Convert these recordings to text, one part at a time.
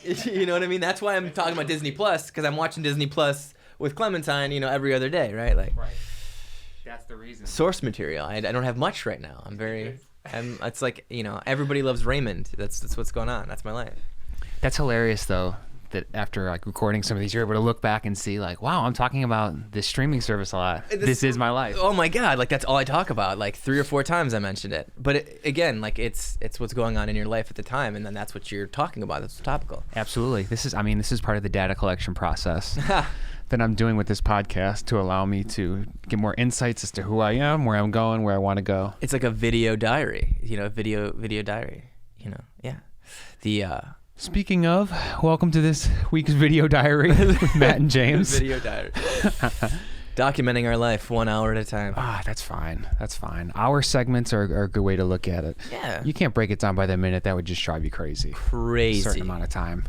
You know what I mean? That's why I'm talking about Disney Plus, because I'm watching Disney Plus with Clementine, every other day, right? Like, right. That's the reason. Source material. I don't have much right now. It's like, everybody loves Raymond. That's what's going on. That's my life. That's hilarious, though, that after like recording some of these, you're able to look back and see like, wow, I'm talking about this streaming service a lot. This is my life. Oh my God. Like, that's all I talk about. Like 3 or 4 times I mentioned it. But again, like it's what's going on in your life at the time. And then that's what you're talking about. That's topical. Absolutely. This is part of the data collection process that I'm doing with this podcast to allow me to get more insights as to who I am, where I'm going, where I want to go. It's like a video diary, video diary, yeah. Speaking of, welcome to this week's video diary with Matt and James. Video diary. Documenting our life 1 hour at a time. That's fine. That's fine. Our segments are a good way to look at it. Yeah. You can't break it down by the minute. That would just drive you crazy. Crazy. A certain amount of time.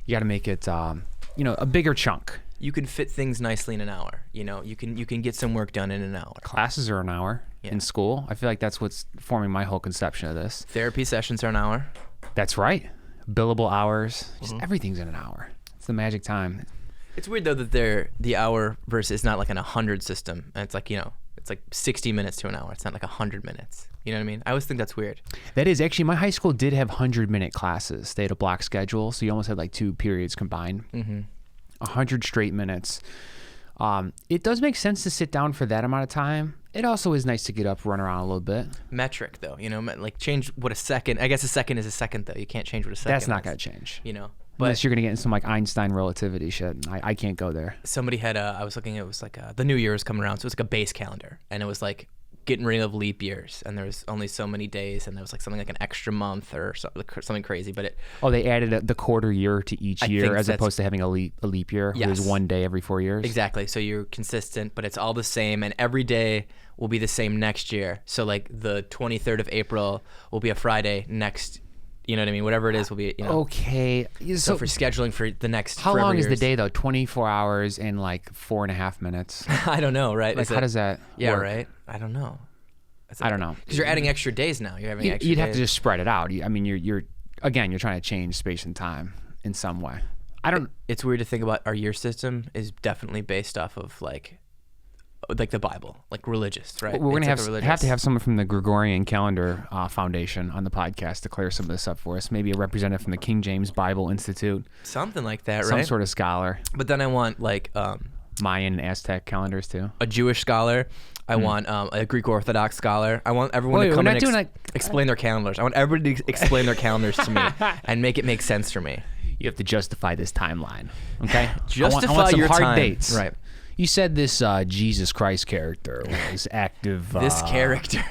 You got to make it, a bigger chunk. You can fit things nicely in an hour. You can get some work done in an hour. Classes are an hour in school. I feel like that's what's forming my whole conception of this. Therapy sessions are an hour. That's right. Billable hours. Just everything's in an hour. It's the magic time. It's weird though that the hour versus not like an 100 system. And it's like, it's like 60 minutes to an hour. It's not like 100 minutes. You know what I mean? I always think that's weird. That is actually, my high school did have 100-minute classes. They had a block schedule, so you almost had like 2 periods combined. 100 straight minutes. It does make sense to sit down for that amount of time. It also is nice to get up, run around a little bit. Metric though, like change what a second. I guess a second is a second though. You can't change what a second is. That's not going to change. But unless you're going to get into some like Einstein relativity shit. I can't go there. Somebody had I was looking, it was like the New Year was coming around, so it was like a base calendar, and it was like getting rid of leap years, and there was only so many days, and there was like something like an extra month or something crazy. But they added the quarter year to each year as opposed to having a leap year. Yes. It was 1 day every 4 years. Exactly. So you're consistent, but it's all the same, and every day will be the same next year. So like the 23rd of April will be a Friday next. You know what I mean? Whatever it is will be. Okay. So for scheduling for the next. How long is the day though? 24 hours and like 4.5 minutes. I don't know, right? Like how does that? Yeah, work? Right. I don't know. I don't know. Because you're adding extra days now. You're having extra. You'd have to just spread it out. I mean, you're trying to change space and time in some way. It's weird to think about. Our year system is definitely based off of like the Bible, like religious, right? We're gonna have to have someone from the Gregorian Calendar Foundation on the podcast to clear some of this up for us. Maybe a representative from the King James Bible Institute, something like that, right? Some sort of scholar. But then I want like Mayan and Aztec calendars too. A Jewish scholar. I want a Greek Orthodox scholar. I want everyone to come and explain their calendars. I want everybody to explain their calendars to me and make it make sense for me. You have to justify this timeline, okay? Justify I want some your hard time. dates. Right. You said this Jesus Christ character was active. This character.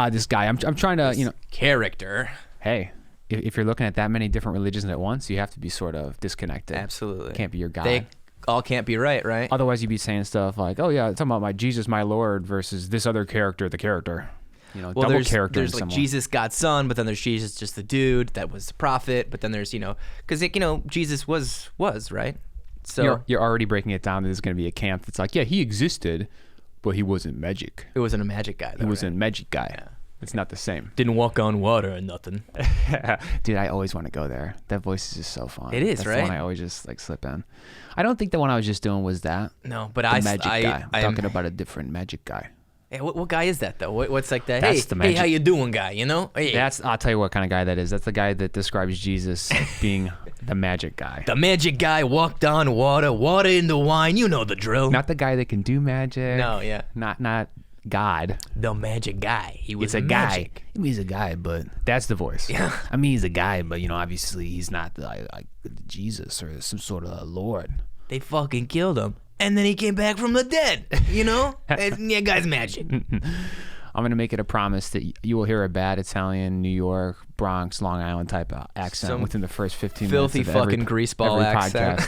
This guy. I'm trying to, Character. Hey, if you're looking at that many different religions at once, you have to be sort of disconnected. Absolutely. Can't be your guy. They all can't be right? Otherwise, you'd be saying stuff like, "Oh yeah, talking about my Jesus, my Lord, versus this other character, the character." Double character. There's like Jesus, God's son, but then there's Jesus, just the dude that was the prophet. But then there's because Jesus was right. So you're already breaking it down. There's going to be a camp that's like, yeah, he existed, but he wasn't magic. It wasn't a magic guy. Though, he wasn't a magic guy. Yeah. It's not the same. Didn't walk on water or nothing. Dude, I always want to go there. That voice is just so fun. It is, That's right? the one I always just slip in. I don't think the one I was just doing was that. No, but magic guy. I'm talking about a different magic guy. Hey, what guy is that though? What's like that? That's the magic. Hey, how you doing, guy? Hey. I'll tell you what kind of guy that is. That's the guy that describes Jesus being the magic guy. The magic guy walked on water into wine. You know the drill. Not the guy that can do magic. No, yeah. Not God. The magic guy. He was a magic. guy. I mean, he's a guy, but that's the voice. Yeah. I mean, he's a guy, but obviously he's not like Jesus or some sort of Lord. They fucking killed him. And then he came back from the dead, Yeah, guy's magic. I'm going to make it a promise that you will hear a bad Italian, New York, Bronx, Long Island type of accent within the first 15 minutes filthy of fucking greaseball accent.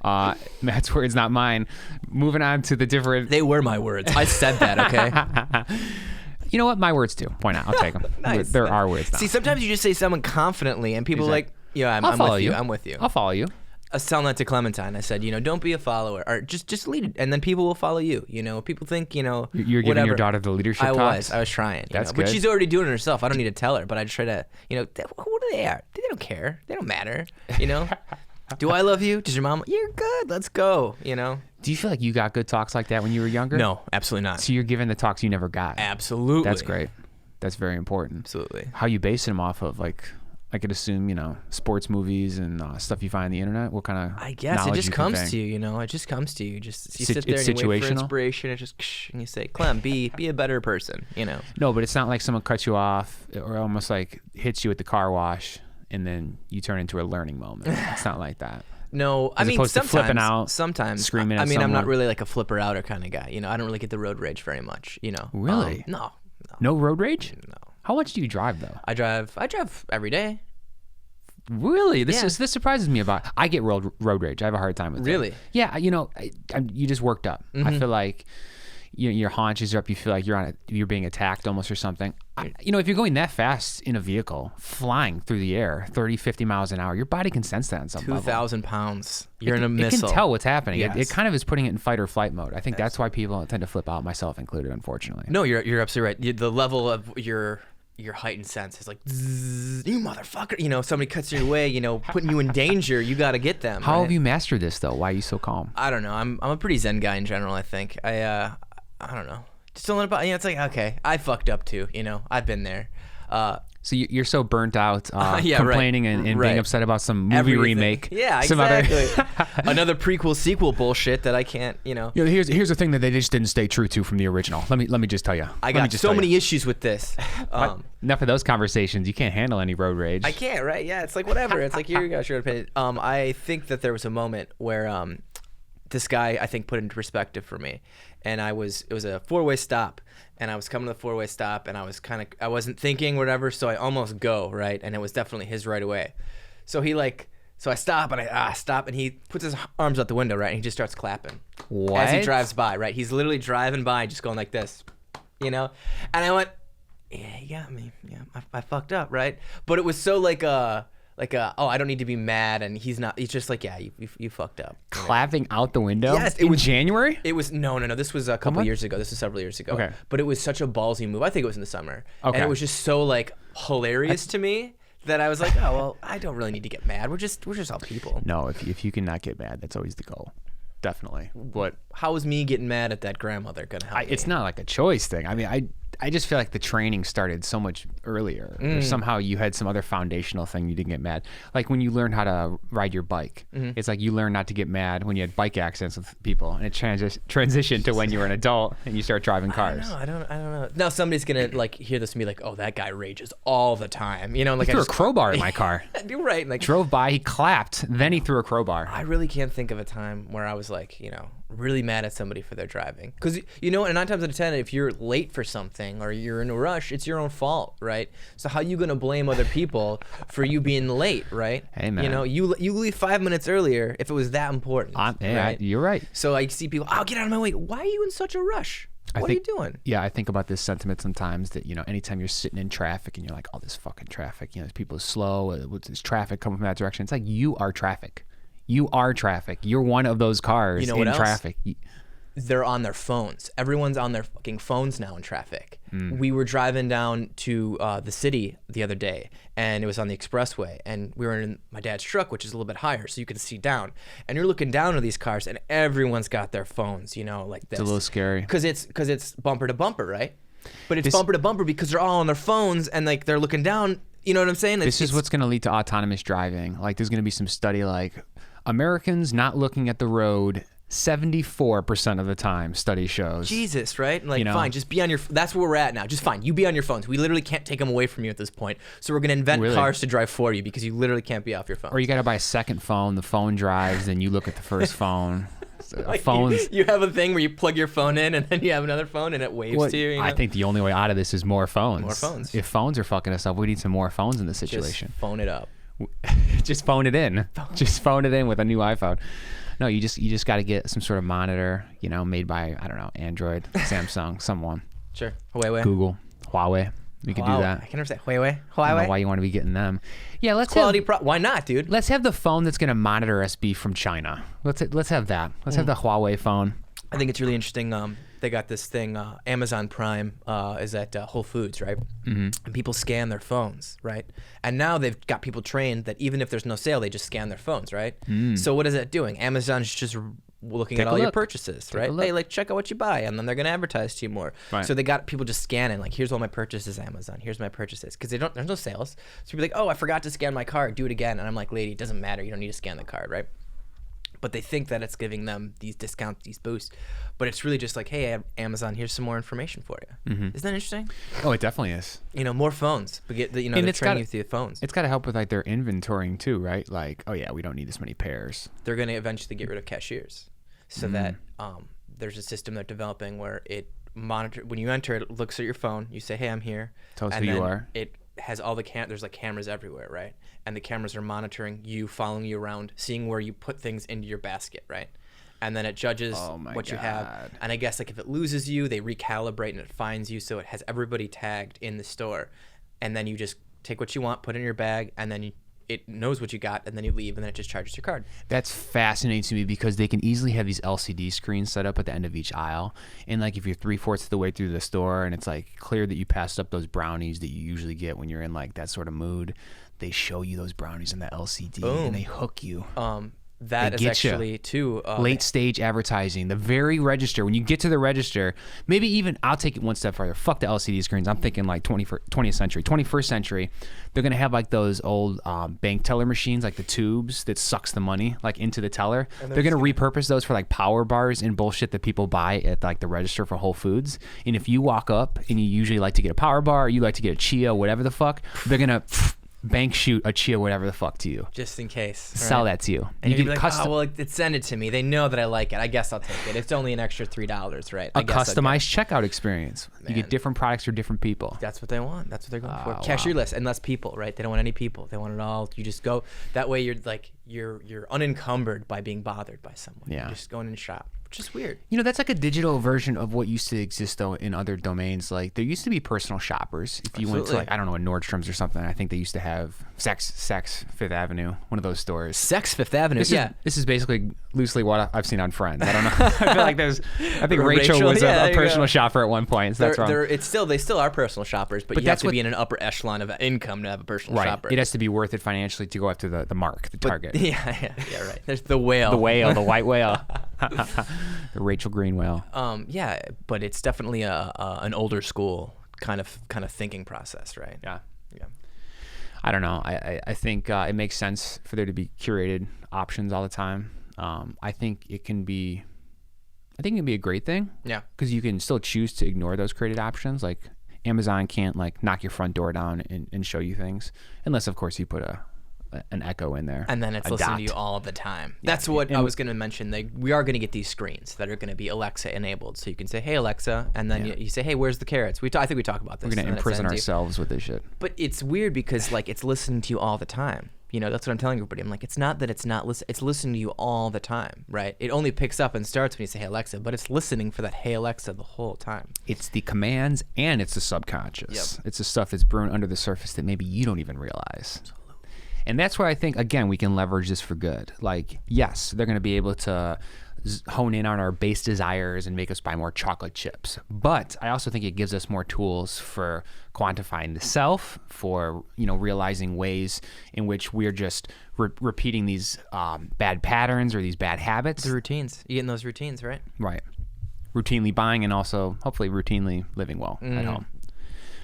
Podcast. Matt's words, not mine. Moving on to the different... They were my words. I said that, okay? You know what? My words too. Point out. I'll take them. Nice. There are words now. See, sometimes you just say someone confidently and people are like, yeah, I'm with you. I'm with you. I'll follow you. was telling that to Clementine. I said, don't be a follower, or just lead it, and then people will follow you. People think, You're giving whatever. your daughter the leadership talks? I was trying. That's But good. she's already doing it herself. I don't need to tell her, but I just try to, who do they are? They don't care. They don't matter, Do I love you? Does your mom? You're good. Let's go, Do you feel like you got good talks like that when you were younger? No, absolutely not. So you're giving the talks you never got. Absolutely. That's great. That's very important. Absolutely. How you basing them off of? Like, I could assume, sports movies and stuff you find on the internet. What kind of I guess it just comes to you, It just comes to you. Just you sit there and you wait for inspiration. It just and you say, Clem, be a better person. No, but it's not like someone cuts you off or almost like hits you at the car wash and then you turn into a learning moment. It's not like that. No, As opposed to sometimes, flipping out, sometimes screaming at I'm someone. not really like a flipper outer kind of guy. I don't really get the road rage very much. Really? No. No road rage? No. How much do you drive though? I drive every day. Really? This Yeah. surprises me about. I get road rage. I have a hard time with it. Really? Yeah. You just worked up. I feel like your haunches are up. You feel like you're being attacked almost or something. If you're going that fast in a vehicle, flying through the air, 30, 50 miles an hour, your body can sense that on some level. 2,000 pounds. You're in a It missile. can tell what's happening. Yes. It kind of is putting it in fight or flight mode. I think that's why people tend to flip out, myself included, unfortunately. No, you're absolutely right. The level of your heightened sense is like, zzz, you motherfucker. Somebody cuts your way, putting you in danger. You got to get them. How right? have you mastered this though? Why are you so calm? I don't know. I'm a pretty zen guy in general. I think I don't know. Just don't let it. It's like, okay, I fucked up too. I've been there. So you're so burnt out, Yeah, complaining right. and being Right. upset about some movie Everything. remake. Yeah, some exactly. Other Another prequel sequel bullshit that I can't. here's the thing that they just didn't stay true to from the original. Let me just tell you. I got so many issues with this. Enough of those conversations. You can't handle any road rage. I can't, right? Yeah, it's like whatever. It's like you got your opinion. I think that there was a moment where this guy, I think, put into perspective for me, and it was a 4-way stop, and I was coming to the 4-way stop, and I wasn't thinking whatever, so I almost go right, and it was definitely his right away. So I stop and I stop, and he puts his arms out the window, right, and he just starts clapping What? as he drives by, right. He's literally driving by, just going like this, and I went, yeah, he got me. Yeah, I fucked up, right? But it was so like oh, I don't need to be mad, and he's not. He's just like, yeah, you fucked up. Clapping out the window? Yes, in January? It was no. This was a couple years ago. This was several years ago. Okay. But it was such a ballsy move. I think it was in the summer. Okay. And it was just so like hilarious to me that I was like, oh well, I don't really need to get mad. We're just all people. No, if you cannot get mad, that's always the goal. Definitely. But How is me getting mad at that grandmother gonna help me? it's not like a choice thing. I mean, I just feel like the training started so much earlier. Or somehow you had some other foundational thing you didn't get mad. Like when you learned how to ride your bike. It's like you learn not to get mad when you had bike accidents with people, and it transitioned to when you were an adult and you start driving cars. I don't know. Now somebody's gonna like hear this and be like, oh, that guy rages all the time. Like He threw a crowbar in my car. You're right. Like Drove by, he clapped, then he threw a crowbar. I really can't think of a time where I was like, really mad at somebody for their driving. Because, and 9 times out of 10, if you're late for something or you're in a rush, it's your own fault, right? So how you going to blame other people for you being late, right? Hey, man. You leave 5 minutes earlier if it was that important, right? You're right. So I see people, get out of my way. Why are you in such a rush? What are you doing? Yeah, I think about this sentiment sometimes that, anytime you're sitting in traffic and you're like, oh, this fucking traffic, there's people slow, this traffic coming from that direction. It's like, you are traffic. You are traffic. You're one of those cars in traffic. They're on their phones. Everyone's on their fucking phones now in traffic. We were driving down to the city the other day, and it was on the expressway, and we were in my dad's truck, which is a little bit higher, so you can see down. And you're looking down at these cars, and everyone's got their phones, like this. It's a little scary. Because it's bumper to bumper, right? But it's bumper to bumper because they're all on their phones, and like they're looking down. You know what I'm saying? This is what's going to lead to autonomous driving. Like there's going to be some study like Americans not looking at the road 74% of the time, study shows. Jesus, right? Like, fine, just be on your. That's where we're at now. Just fine, you be on your phones. We literally can't take them away from you at this point. So we're gonna invent cars to drive for you because you literally can't be off your phone. Or you got to buy a second phone. The phone drives, then you look at the first phone. Like Phones. You have a thing where you plug your phone in and then you have another phone and it waves to you. I think the only way out of this is more phones. More phones. If phones are fucking us up, we need some more phones in this situation. Just phone it up. Just phone it in. Just phone it in with a new iPhone. No, you just got to get some sort of monitor, made by, I don't know, Android, Samsung, someone. Sure. Huawei. Google, Huawei. We could do Huawei. that. I can never say Huawei. I don't know why you want to be getting them. Yeah, let's Quality why not, dude? let's have the phone that's going to monitor us be from China. Let's have that. Let's have the Huawei phone. I think it's really interesting. They got this thing, Amazon Prime is at Whole Foods, right? And people scan their phones, right? And now they've got people trained that even if there's no sale, they just scan their phones, right? So what is that doing? Amazon's just looking Take at a all your look. purchases, Take a right? look. Hey, like check out what you buy, and then they're gonna advertise to you more. Right. So they got people just scanning, like here's all my purchases, Amazon. Here's my purchases, because there's no sales. So people are like, oh, I forgot to scan my card. Do it again, and I'm like, lady, it doesn't matter. You don't need to scan the card, right? But they think that it's giving them these discounts, these boosts. But it's really just like, hey, Amazon, here's some more information for you. Isn't that interesting? Oh, it definitely is. More phones. But And they're it's training got- you through the phones. It's got to help with like their inventorying too, right? Like, oh yeah, we don't need this many pairs. They're going to eventually get rid of cashiers, so that there's a system they're developing where it monitor when you enter. It looks at your phone. You say, hey, I'm here. Tells and who you then are. It has all the there's like cameras everywhere, right? And the cameras are monitoring you, following you around, seeing where you put things into your basket, right? And then it judges Oh my what you have. God. And I guess like if it loses you, they recalibrate and it finds you, so it has everybody tagged in the store. And then you just take what you want, put it in your bag, and then it knows what you got, and then you leave, and then it just charges your card. That's fascinating to me because they can easily have these LCD screens set up at the end of each aisle. And like if you're 3/4 of the way through the store and it's like clear that you passed up those brownies that you usually get when you're in like that sort of mood, they show you those brownies on the LCD and they hook you. That They is get ya. actually too Late stage advertising, the very register. When you get to the register, maybe even I'll take it one step farther. Fuck the LCD screens. I'm thinking like 20th century, 21st century. They're gonna have like those old bank teller machines, like the tubes that sucks the money like into the teller. They're gonna repurpose those for like power bars and bullshit that people buy at like the register for Whole Foods. And if you walk up and you usually like to get a power bar, or you like to get a Chia, whatever the fuck, they're gonna bank shoot a Chia, whatever the fuck to you. just in case. Sell that to you. And you you'd get be like, custom. oh, well, it send it to me. They know that I like it. I guess I'll take it. It's only an extra $3, right? A customized checkout experience. You Man. get different products for different people. That's what they want. That's what they're going for. wow. Cashierless and less people, right? They don't want any people. They want it all. You just go. That way, you're like you're unencumbered by being bothered by someone. Yeah. You're just going in and shop, which is weird. You know, that's like a digital version of what used to exist though in other domains. Like there used to be personal shoppers. If you went to Absolutely. like, I don't know, a Nordstrom's or something, I think they used to have Sex Fifth Avenue, one of those stores. Sex Fifth Avenue. This is basically loosely what I've seen on Friends. I don't know. I feel like I think Rachel Rachel, was yeah, there a you personal go. shopper at one point. So that's wrong. They still are personal shoppers, but you have that's to what- be in an upper echelon of income to have a personal Right. shopper. It has to be worth it financially to go after the mark, the target. Yeah, right. There's the whale. The whale, the white whale. The Rachel Green whale. Yeah, but it's definitely an older school kind of thinking process, right? Yeah. Yeah. I don't know. I think it makes sense for there to be curated options all the time. I think it can be a great thing. Yeah. Because you can still choose to ignore those curated options. Like Amazon can't like knock your front door down and show you things, unless of course you put an Echo in there. And then it's a listening dot. to you all the time. That's what I was going to mention. We are going to get these screens that are going to be Alexa enabled, so you can say, "Hey Alexa," and then you say, "Hey, where's the carrots?" I think we talk about this. We're gonna and then it imprison sends you. ourselves with this shit. But it's weird because like it's listening to you all the time. That's what I'm telling everybody. I'm like, it's not that it's not listening. It's listening to you all the time, right? It only picks up and starts when you say, "Hey Alexa," but it's listening for that "Hey Alexa" the whole time. It's the commands and it's the subconscious. Yep. It's the stuff that's brewing under the surface that maybe you don't even realize. And that's where I think, again, we can leverage this for good. Like, yes, they're going to be able to hone in on our base desires and make us buy more chocolate chips. But I also think it gives us more tools for quantifying the self, for, realizing ways in which we're just repeating these bad patterns or these bad habits. The routines. You get in those routines, right? Right. Routinely buying and also hopefully routinely living well at home.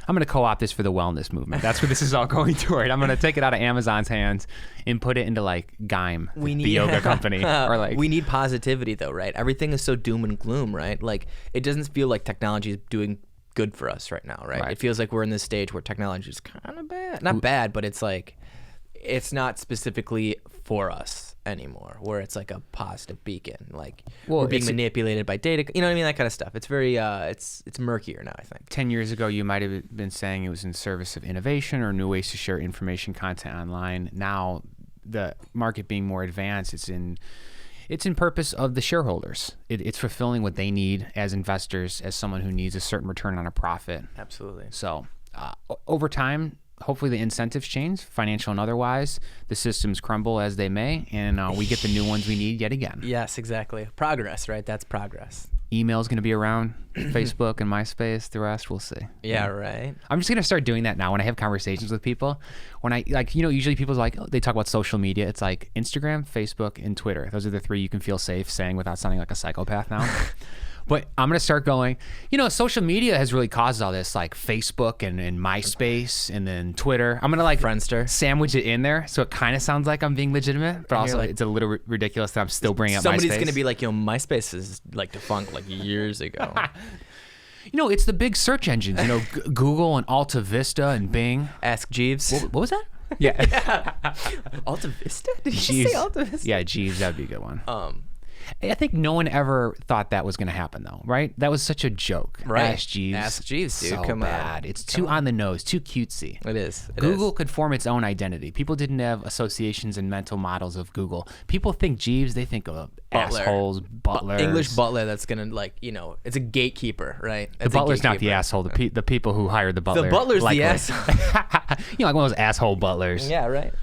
I'm going to co-opt this for the wellness movement. That's where this is all going toward. I'm going to take it out of Amazon's hands and put it into like Gaim, the yoga company. Or like we need positivity though, right? Everything is so doom and gloom, right? Like it doesn't feel like technology is doing good for us right now, right? It feels like we're in this stage where technology is kind of bad. Not bad, but it's like it's not specifically for us anymore, where it's like a positive beacon, like we're being manipulated by data, you know what I mean, that kind of stuff. It's very it's murkier now, I think. 10 years ago you might have been saying it was in service of innovation or new ways to share information content online. Now the market being more advanced, it's in purpose of the shareholders. It's fulfilling what they need as investors, as someone who needs a certain return on a profit. Absolutely. So over time, hopefully the incentives change, financial and otherwise. The systems crumble as they may, and we get the new ones we need yet again. Yes, exactly. Progress, right? That's progress. Email's going to be around, Facebook and MySpace. The rest, we'll see. Yeah, right. I'm just going to start doing that now when I have conversations with people. When I, like, you know, usually people's like, they talk about social media. It's like Instagram, Facebook, and Twitter. Those are the three you can feel safe saying without sounding like a psychopath now. But I'm going to start going, you know, social media has really caused all this, like Facebook and MySpace and then Twitter. I'm going to like Friendster. Sandwich it in there so it kind of sounds like I'm being legitimate, but also like, it's a little ridiculous that I'm still bringing up somebody's MySpace. going to be like, yo, MySpace is like defunct like years ago. You know, it's the big search engines, you know, Google and Alta Vista and Bing. Ask Jeeves. What was that? Yeah. Alta Vista? Did you Jeeves. say Alta Vista? Yeah, Jeeves, that'd be a good one. I think no one ever thought that was going to happen, though, right? That was such a joke. Right. Ask Jeeves. Ask Jeeves, dude. So Come bad. on. It's too on the nose, too cutesy. It is. Google could form its own identity. People didn't have associations and mental models of Google. People think Jeeves, they think of Butler. assholes, butlers. English butler that's going to, like, you know, it's a gatekeeper, right? The butler's not the asshole. The people who hired the butler. The butler's likely. the asshole. You know, like one of those asshole butlers. Yeah, right.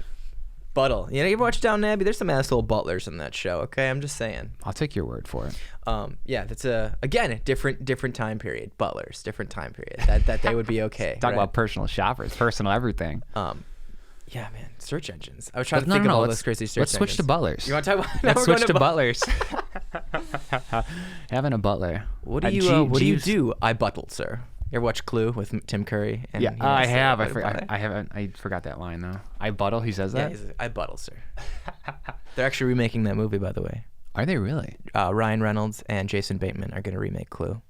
Buttle. You know, you ever watch Downton Abbey? There's some asshole butlers in that show, okay? I'm just saying. I'll take your word for it. Yeah, that's again, a different time period. Butlers, different time period. That they would be okay. Talk right? about personal shoppers, personal everything. Yeah, man. Search engines. I was trying to No, think no, of all let's- those crazy search Let's switch engines. to butlers. You want to talk about? Let's Now we're switch going to butlers. Having a butler. What do you Jeeves- do? I buttle, sir. You ever watch Clue with Tim Curry? And Yeah, he I has the have. butter. I haven't. I forgot that line though. I buttle. He says Yeah, that. I buttle, sir. They're actually remaking that movie, by the way. Are they really? Ryan Reynolds and Jason Bateman are going to remake Clue.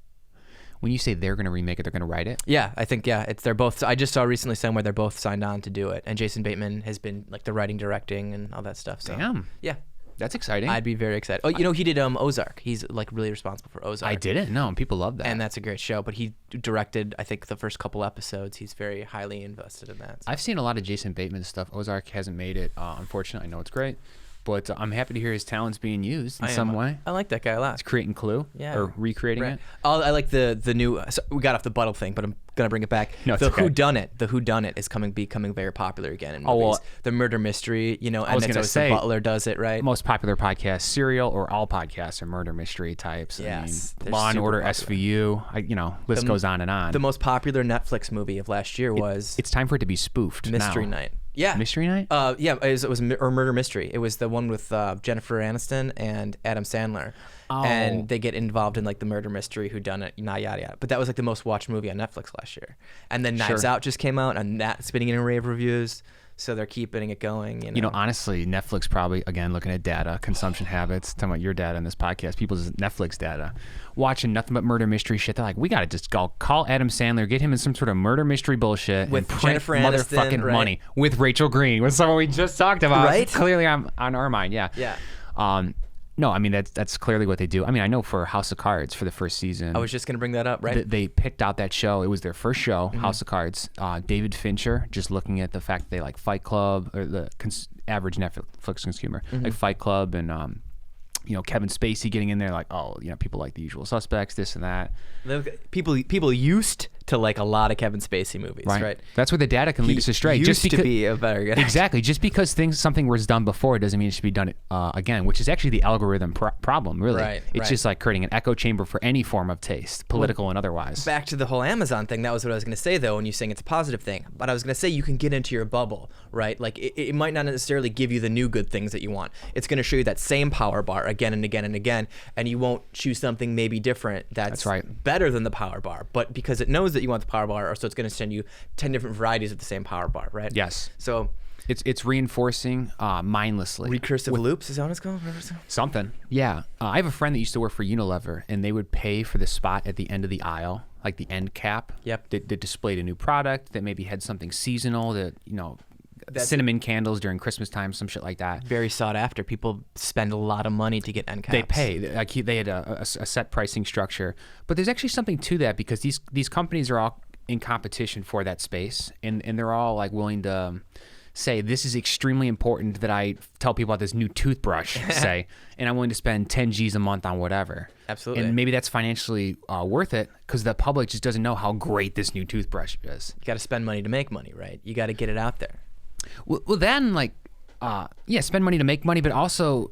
When you say they're going to remake it, they're going to write it. Yeah, I think they're both. I just saw recently somewhere they're both signed on to do it, and Jason Bateman has been like the writing, directing, and all that stuff. So, Damn, yeah, that's exciting. I'd be very excited. Oh, you know, he did Ozark. He's like really responsible for Ozark. I didn't know, and people love that. And that's a great show. But he directed, I think, the first couple episodes. He's very highly invested in that. So. I've seen a lot of Jason Bateman stuff. Ozark hasn't made it. Unfortunately, I know it's great, but I'm happy to hear his talents being used in some way. I like that guy a lot. It's creating Clue, Yeah. or recreating Right. it. I like the new. So we got off the buttle thing, but I'm gonna bring it back. No, it's the okay. Whodunit is becoming very popular again in Oh, movies. well, the murder mystery, you know, was and it's gonna always say, the butler does it, right? Most popular podcast, Serial, or all podcasts are murder mystery types. Yes, I they're mean, Law and super Order, popular. SVU. List goes on and on. The most popular Netflix movie of last year was It's time for it to be spoofed. Mystery now. Night. Yeah. Mystery Night? Yeah, it was or Murder Mystery. It was the one with Jennifer Aniston and Adam Sandler. Oh. And they get involved in like the murder mystery, whodunit, yada yada yada. But that was like the most watched movie on Netflix last year. And then Knives Sure. Out just came out, and that's spinning in a rave reviews. So they're keeping it going. You know, Honestly, Netflix probably, again, looking at data, consumption habits, talking about your data in this podcast, people's Netflix data, watching nothing but murder mystery shit. They're like, we got to just call Adam Sandler, get him in some sort of murder mystery bullshit, With and print Jennifer Aniston, motherfucking right? money with Rachel Green, with someone we just talked about. Right? Clearly on our mind, yeah. Yeah. No, I mean, that's clearly what they do. I mean, I know for House of Cards for the first season. I was just gonna bring that up, right? They picked out that show. It was their first show, House of Cards. David Fincher, just looking at the fact that they like Fight Club, or the average Netflix consumer, like Fight Club, and Kevin Spacey getting in there, like, oh, people like The Usual Suspects, this and that. People used to like a lot of Kevin Spacey movies, right? That's where the data can lead us astray. Used Just because, to be a better guy. exactly. Just because something was done before doesn't mean it should be done again, which is actually the algorithm problem, really. Right, It's right. just like creating an echo chamber for any form of taste, political and otherwise. Back to the whole Amazon thing. That was what I was going to say, though, when you're saying it's a positive thing. But I was going to say you can get into your bubble, right? Like, it might not necessarily give you the new good things that you want. It's going to show you that same power bar again and again and again, and you won't choose something maybe different that's right. better than the power bar. But because it knows that you want the power bar, so it's going to send you 10 different varieties of the same power bar, right? Yes. So It's reinforcing mindlessly. recursive loops, is that what it's called? Something. Yeah. I have a friend that used to work for Unilever, and they would pay for the spot at the end of the aisle, like the end cap. Yep. That displayed a new product that maybe had something seasonal, cinnamon candles during Christmas time, some shit like that. Very sought after. People spend a lot of money to get end caps. They pay. They had a set pricing structure. But there's actually something to that, because these companies are all in competition for that space, and they're all like willing to say this is extremely important that I tell people about this new toothbrush, say, and I'm willing to spend 10 G's a month on whatever. Absolutely. And maybe that's financially worth it because the public just doesn't know how great this new toothbrush is. You got to spend money to make money, right? You got to get it out there. Well, then, like, spend money to make money, but also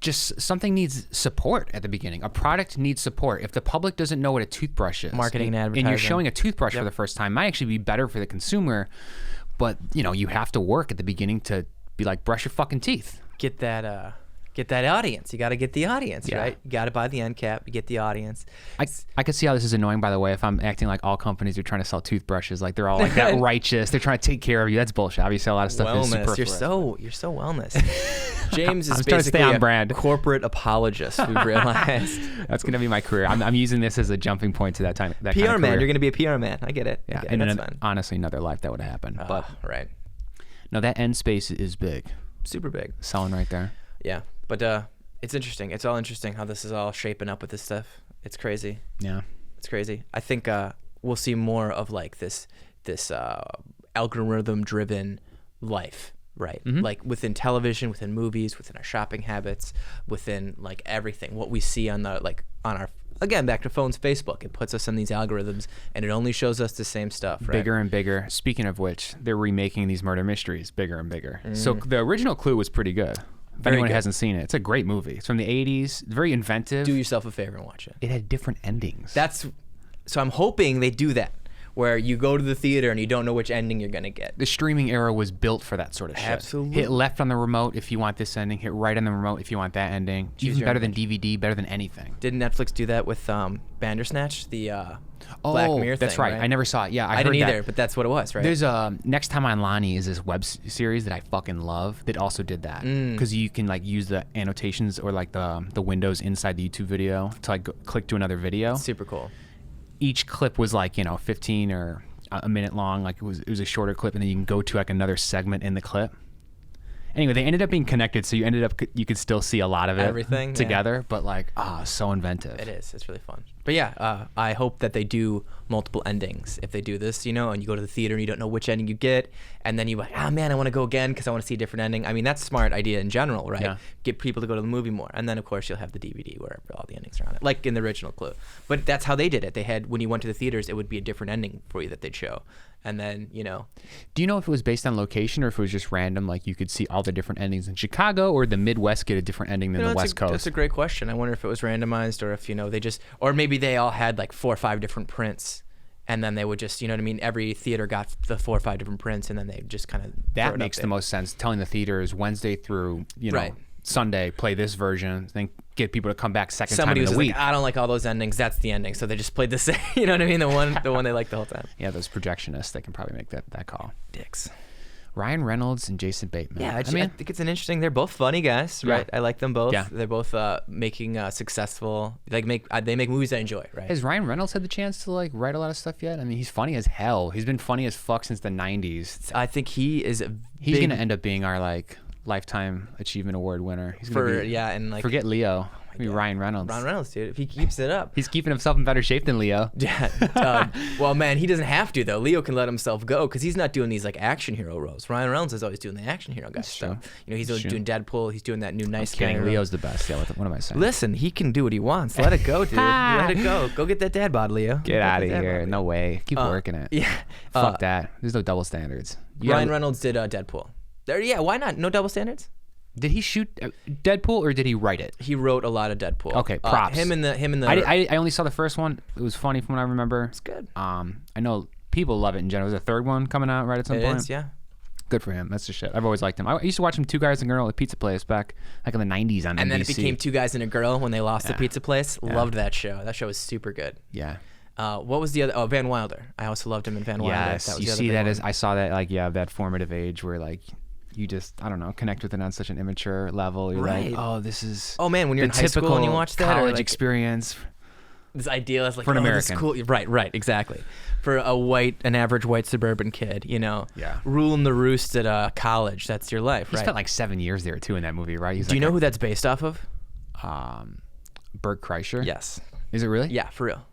just something needs support at the beginning. A product needs support. If the public doesn't know what a toothbrush is, Marketing and advertising. and you're showing a toothbrush for the first time, might actually be better for the consumer. But you have to work at the beginning to be like, brush your fucking teeth. Get that audience. You got to get the audience, right? You got to buy the end cap. You get the audience. I could see how this is annoying, by the way, if I'm acting like all companies are trying to sell toothbrushes, like they're all like that righteous. They're trying to take care of you. That's bullshit. Obviously, a lot of stuff is superfluous. You're so wellness. James is I'm trying to basically stay on a brand. corporate apologist. We've realized. That's gonna be my career. I'm using this as a jumping point to that time. That PR kind of man. career. You're gonna be a PR man. I get it. Yeah, That's and fine. honestly, another life that would have happened. But right, no, that end space is big. super big. Selling right there. Yeah, but it's interesting. It's all interesting how this is all shaping up with this stuff. It's crazy. Yeah. It's crazy. I think we'll see more of like this algorithm-driven life, right? Mm-hmm. Like within television, within movies, within our shopping habits, within like everything. What we see on our again, back to phones, Facebook. It puts us in these algorithms, and it only shows us the same stuff, right? Bigger and bigger. Speaking of which, they're remaking these murder mysteries bigger and bigger. So the original Clue was pretty good. If Very anyone good. hasn't seen it, it's a great movie. It's from the 80s. Very inventive. Do yourself a favor and watch it. It had different endings. So I'm hoping they do that, where you go to the theater and you don't know which ending you're gonna get. The streaming era was built for that sort of shit. Absolutely. Hit left on the remote if you want this ending. Hit right on the remote if you want that ending. Even your better than DVD, better than anything. Didn't Netflix do that with Bandersnatch, the Black Mirror thing? That's right. I never saw it. Yeah, I didn't heard that. either, but that's what it was, right? There's Next Time on Lonnie is this web series that I fucking love that also did that because you can like use the annotations or like the windows inside the YouTube video to like click to another video. Super cool. Each clip was like 15 or a minute long. Like it was a shorter clip, and then you can go to like another segment in the clip. Anyway, they ended up being connected, so you could still see a lot of it Everything, together. But like, so inventive. It is. It's really fun. But yeah, I hope that they do multiple endings if they do this, and you go to the theater and you don't know which ending you get, and then you're like, man, I want to go again because I want to see a different ending. I mean, that's a smart idea in general, right? Yeah. Get people to go to the movie more. And then, of course, you'll have the DVD where all the endings are on it, like in the original Clue. But that's how they did it. They had, when you went to the theaters, it would be a different ending for you that they'd show. And then, Do you know if it was based on location or if it was just random, like you could see all the different endings in Chicago, or the Midwest get a different ending than the West Coast? That's a great question. I wonder if it was randomized or if, they just, or maybe they all had like 4 or 5 different prints, and then they would just, every theater got the 4 or 5 different prints, and then they just kind of That makes the most sense. Telling the theaters Wednesday through, Right. Sunday, play this version, then get people to come back Somebody time was in the week. like, I don't like all those endings. That's the ending. So they just played the same. You know what I mean? The one they liked the whole time. Yeah, those projectionists, they can probably make that call. Dicks. Ryan Reynolds and Jason Bateman. Yeah, I think it's an interesting. They're both funny guys, right? Yeah. I like them both. Yeah. They're both making successful. They make movies I enjoy, right? Has Ryan Reynolds had the chance to like write a lot of stuff yet? I mean, he's funny as hell. He's been funny as fuck since the 90s. I think he is. He's gonna end up being our like Lifetime Achievement Award winner. He's gonna and like forget Leo. Maybe Ryan Reynolds. Ryan Reynolds, dude. If he keeps it up, He's keeping himself in better shape than Leo. Yeah. Well, man, he doesn't have to though. Leo can let himself go because he's not doing these like action hero roles. Ryan Reynolds is always doing the action hero guy stuff. He's doing Deadpool. He's doing that new nice guy. Leo's the best. Yeah, what am I saying? Listen, he can do what he wants. Let it go, dude. Let it go. Go get that dad bod, Leo. Get out of here. No way. Keep working it. Yeah. Fuck that. There's no double standards. Ryan Reynolds did Deadpool. Yeah, why not? No double standards? Did he shoot Deadpool or did he write it? He wrote a lot of Deadpool. Okay, props. Him and the. I only saw the first one. It was funny from what I remember. It's good. I know people love it in general. There's a third one coming out right at some point. It is, yeah. Good for him. That's the shit. I've always liked him. I used to watch him Two Guys and a Girl at Pizza Place back like in the 90s on NBC. And then it became Two Guys and a Girl when they lost the pizza place. Yeah. Loved that show. That show was super good. Yeah. What was the other? Oh, Van Wilder. I also loved him in Van Wilder. Yes, That was you the other see big that one. as I saw that like that formative age where like you just I don't know connect with it on such an immature level. You're Right. like, oh, this is Oh man, when you're in the high school and you watch that, college or like, experience. this idea is like For an this is American. cool. Right, exactly. For an average white suburban kid, Yeah. ruling the roost at college. That's your life, He right? spent like 7 years there too in that movie, right? He's Do you know who that's based off of? Bert Kreischer? Yes. Is it really? Yeah, for real.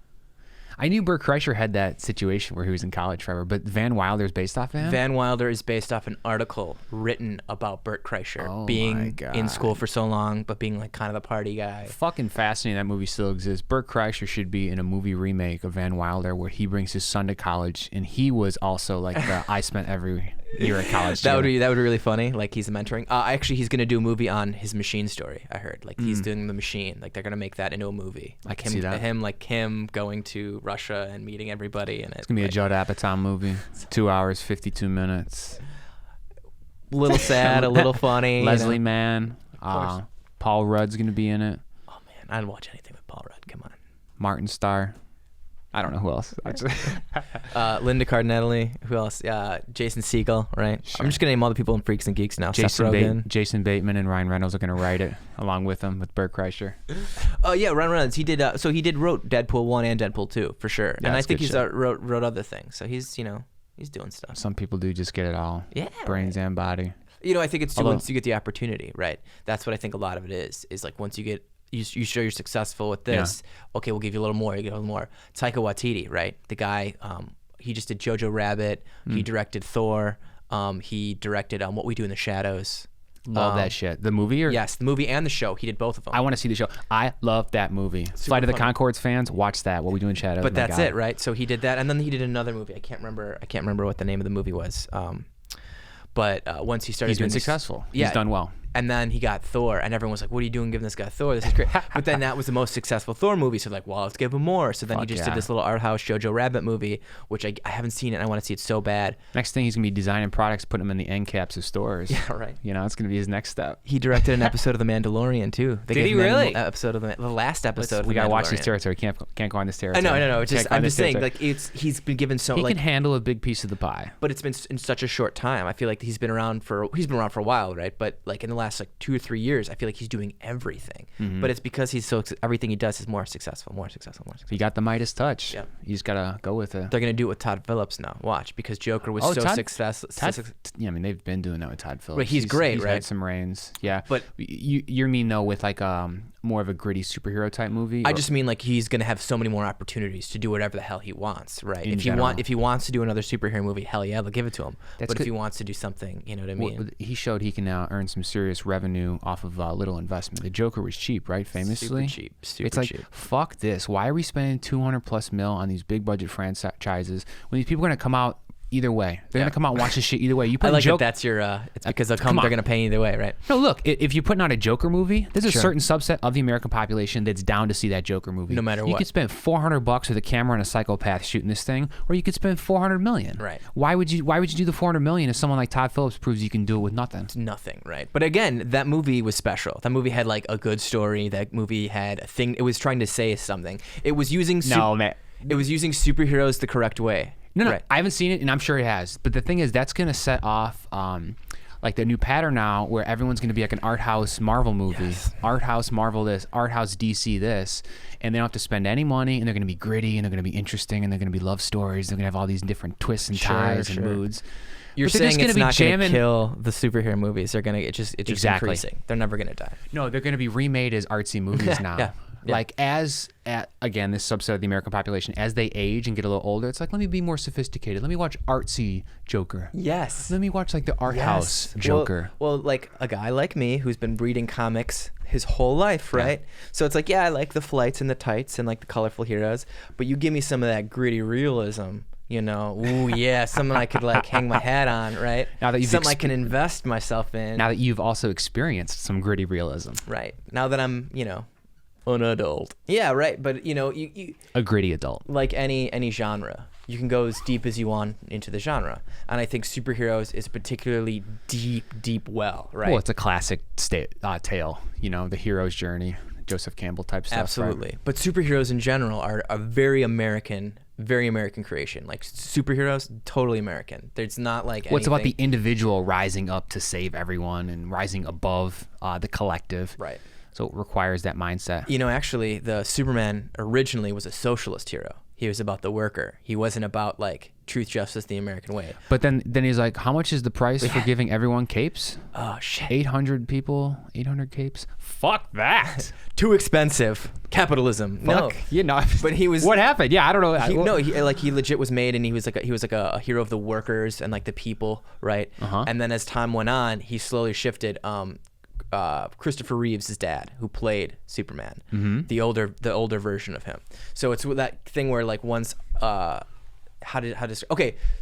I knew Bert Kreischer had that situation where he was in college forever, but Van Wilder's based off of him? Van Wilder is based off an article written about Bert Kreischer Oh my being God. in school for so long, but being like kind of the party guy. Fucking fascinating that movie still exists. Bert Kreischer should be in a movie remake of Van Wilder where he brings his son to college, and he was also like the I spent every year at college. That would be really funny. Like he's mentoring. Actually, he's gonna do a movie on his Machine story. I heard. Like he's doing the Machine. Like they're gonna make that into a movie. I Like can see that. him going to Russia and meeting everybody. And It's gonna be a Judd Apatow movie. 2 hours, 52 minutes. a little sad, a little funny. Leslie you know? Mann. course. Paul Rudd's gonna be in it. Oh man, I'd watch anything with Paul Rudd. Come on. Martin Starr. I don't know who else. Linda Cardinelli. Who else? Jason Segel. Right. Sure. I'm just gonna name all the people in Freaks and Geeks now. Seth Rogen. Jason Bateman and Ryan Reynolds are gonna write it along with him with Bert Kreischer. Oh yeah, Ryan Reynolds. He did. So he wrote Deadpool 1 and Deadpool 2 for sure. And I that's think good he's shit. wrote other things. So he's he's doing stuff. Some people do just get it all. Yeah. Brains and body. I think it's Although- once you get the opportunity, right? That's what I think a lot of it is like once you get you show you're successful with this. Okay, we'll give you a little more. You get a little more. Taika Waititi, right? The guy, he just did Jojo Rabbit. He directed Thor. He directed What We Do in the Shadows. Love that shit. The movie? Yes, the movie and the show. He did both of them. I want to see the show. I love that movie. Flight of the funny. Conchords fans, watch that. What We Do in Shadows. But My that's God. it, right? So he did that, and then he did another movie. I can't remember what the name of the movie was. But once he started He's been doing this- successful. Yeah. He's done well. And then he got Thor, and everyone was like, "What are you doing giving this guy Thor? This is great." But then that was the most successful Thor movie, so like, well, let's give him more. So then he Fuck just yeah. did this little art house Jojo Rabbit movie, which I haven't seen it. And I want to see it so bad. Next thing, he's going to be designing products, putting them in the end caps of stores. Yeah, right. You know, it's going to be his next step. He directed an episode of The Mandalorian too. They Did gave he him an really? Episode of the last episode. Of We The got to watch this Mandalorian. territory. Can't go on this territory. No. Can't go on I'm this just saying, territory. like he's been given so he like. can handle a big piece of the pie. But it's been in such a short time. I feel like he's been around for a while, right? But like in the last like 2 or 3 years, I feel like he's doing everything. Mm-hmm. But it's because everything he does is more successful. He got the Midas touch. Yep. You just got to go with it. They're gonna do it with Todd Phillips now. Watch, because Joker was so Todd- successful. Yeah, I mean, they've been doing that with Todd Phillips. Right, he's great, he's right? had some reigns. Yeah. But- you mean, though, with like more of a gritty superhero type movie? I or- just mean like he's gonna have so many more opportunities to do whatever the hell he wants, right? In If general. he wants to do another superhero movie, hell yeah, they'll give it to him. That's But good. if he wants to do something, you know what I Well, mean? he showed he can now earn some serious revenue off of little investment. The Joker was cheap, right? Famously, Super it's like cheap. fuck this. Why are we spending 200+ mil on these big budget franchises when these people are gonna come out either way? They're gonna come out and watch this shit either way. You put I in like that Joker. that's your. It's because they're come on. gonna pay either way, right? No, look, if you're putting out a Joker movie, there's a Sure. certain subset of the American population that's down to see that Joker movie. No matter You what. could spend $400 with a camera and a psychopath shooting this thing, or you could spend $400 million. Right. Why would you do the $400 million if someone like Todd Phillips proves you can do it with nothing? Nothing, right? But again, that movie was special. That movie had like a good story. That movie had a thing. It was trying to say something. It was using. Man. It was using superheroes the correct way. No, Right. I haven't seen it, and I'm sure it has. But the thing is, that's gonna set off like the new pattern now, where everyone's gonna be like an art house Marvel movie, Yes. art house Marvel this, art house DC this, and they don't have to spend any money, and they're gonna be gritty, and they're gonna be interesting, and they're gonna be love stories. They're gonna have all these different twists and Sure, ties sure. and moods. You're But they're saying just it's gonna be not going to jamming- kill the superhero movies. They're going to it's just Exactly. increasing. They're never going to die. No, they're going to be remade as artsy movies now. Yeah. Like again, this subset of the American population, as they age and get a little older, it's like, let me be more sophisticated. Let me watch artsy Joker. Yes. Let me watch like the art house Joker. Well, like a guy like me who's been reading comics his whole life, right? So it's like, yeah, I like the flights and the tights and like the colorful heroes, but you give me some of that gritty realism. You know, ooh, yeah, something I could like hang my hat on, right? Now that you've something I can invest myself in. Now that you've also experienced some gritty realism. Right. Now that I'm, an adult. Yeah, right. But you A gritty adult. like any genre, you can go as deep as you want into the genre, and I think superheroes is particularly deep well, right? Well, it's a classic tale, the hero's journey, Joseph Campbell type stuff. Absolutely. Right? But superheroes in general are a very American creation. Like superheroes, totally American. There's not like Well, it's about the anything- individual rising up to save everyone and rising above the collective. Right. So it requires that mindset. Actually, the Superman originally was a socialist hero. He was about the worker. He wasn't about like truth, justice, the American way. But then he's like, how much is the price for giving everyone capes? Oh shit. 800 people, 800 capes. Fuck that. Too expensive. Capitalism. Fuck. No. But he was. What happened? Yeah, I don't know. He legit was made, and he was like a hero of the workers and like the people, right? And then as time went on, he slowly shifted. Christopher Reeves' dad, who played Superman, the older version of him. So it's that thing where like once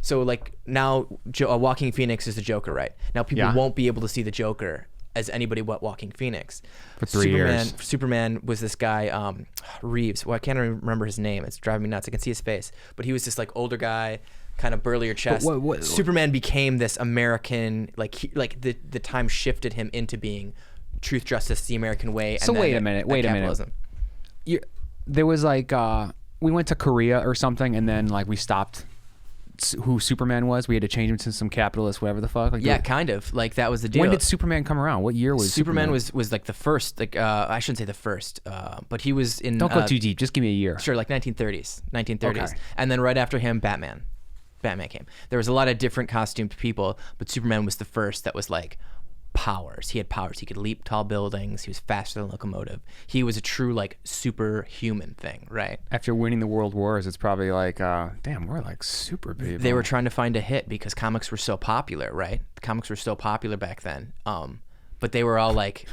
so like now Joaquin Phoenix is the Joker, right? Now people won't be able to see the Joker as anybody but Joaquin Phoenix. For 3 years. Superman was this guy, Reeves. Well, I can't remember his name. It's driving me nuts. I can see his face. But he was this like older guy, kind of burlier chest. What? Superman became this American, the time shifted him into being truth, justice, the American way. So wait a minute. There was like, we went to Korea or something, and then like we stopped who Superman was. We had to change him to some capitalist, whatever the fuck. Like, yeah, kind of. Like that was the deal. When did Superman come around? What year was Superman? Was like the first. Like I shouldn't say the first, but he was in. Don't go too deep. Just give me a year. Sure, like 1930s. Okay. And then right after him, Batman came. There was a lot of different costumed people, but Superman was the first that was like powers. He had powers. He could leap tall buildings. He was faster than a locomotive. He was a true like superhuman thing, right? After winning the world wars, it's probably like, damn, we're like super people. They were trying to find a hit because comics were so popular, right? Comics were so popular back then. But they were all like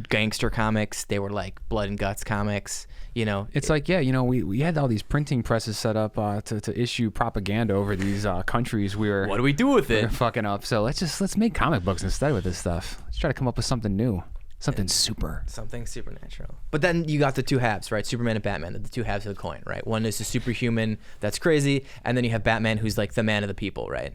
gangster comics. They were like blood and guts comics. You know, it's like, yeah, you know, we had all these printing presses set up to issue propaganda over these countries. What do we do with it? We're fucking up. So let's make comic books instead with this stuff. Let's try to come up with something new, something supernatural. But then you got the two halves, right? Superman and Batman, the two halves of the coin, right? One is the superhuman that's crazy, and then you have Batman, who's like the man of the people, right?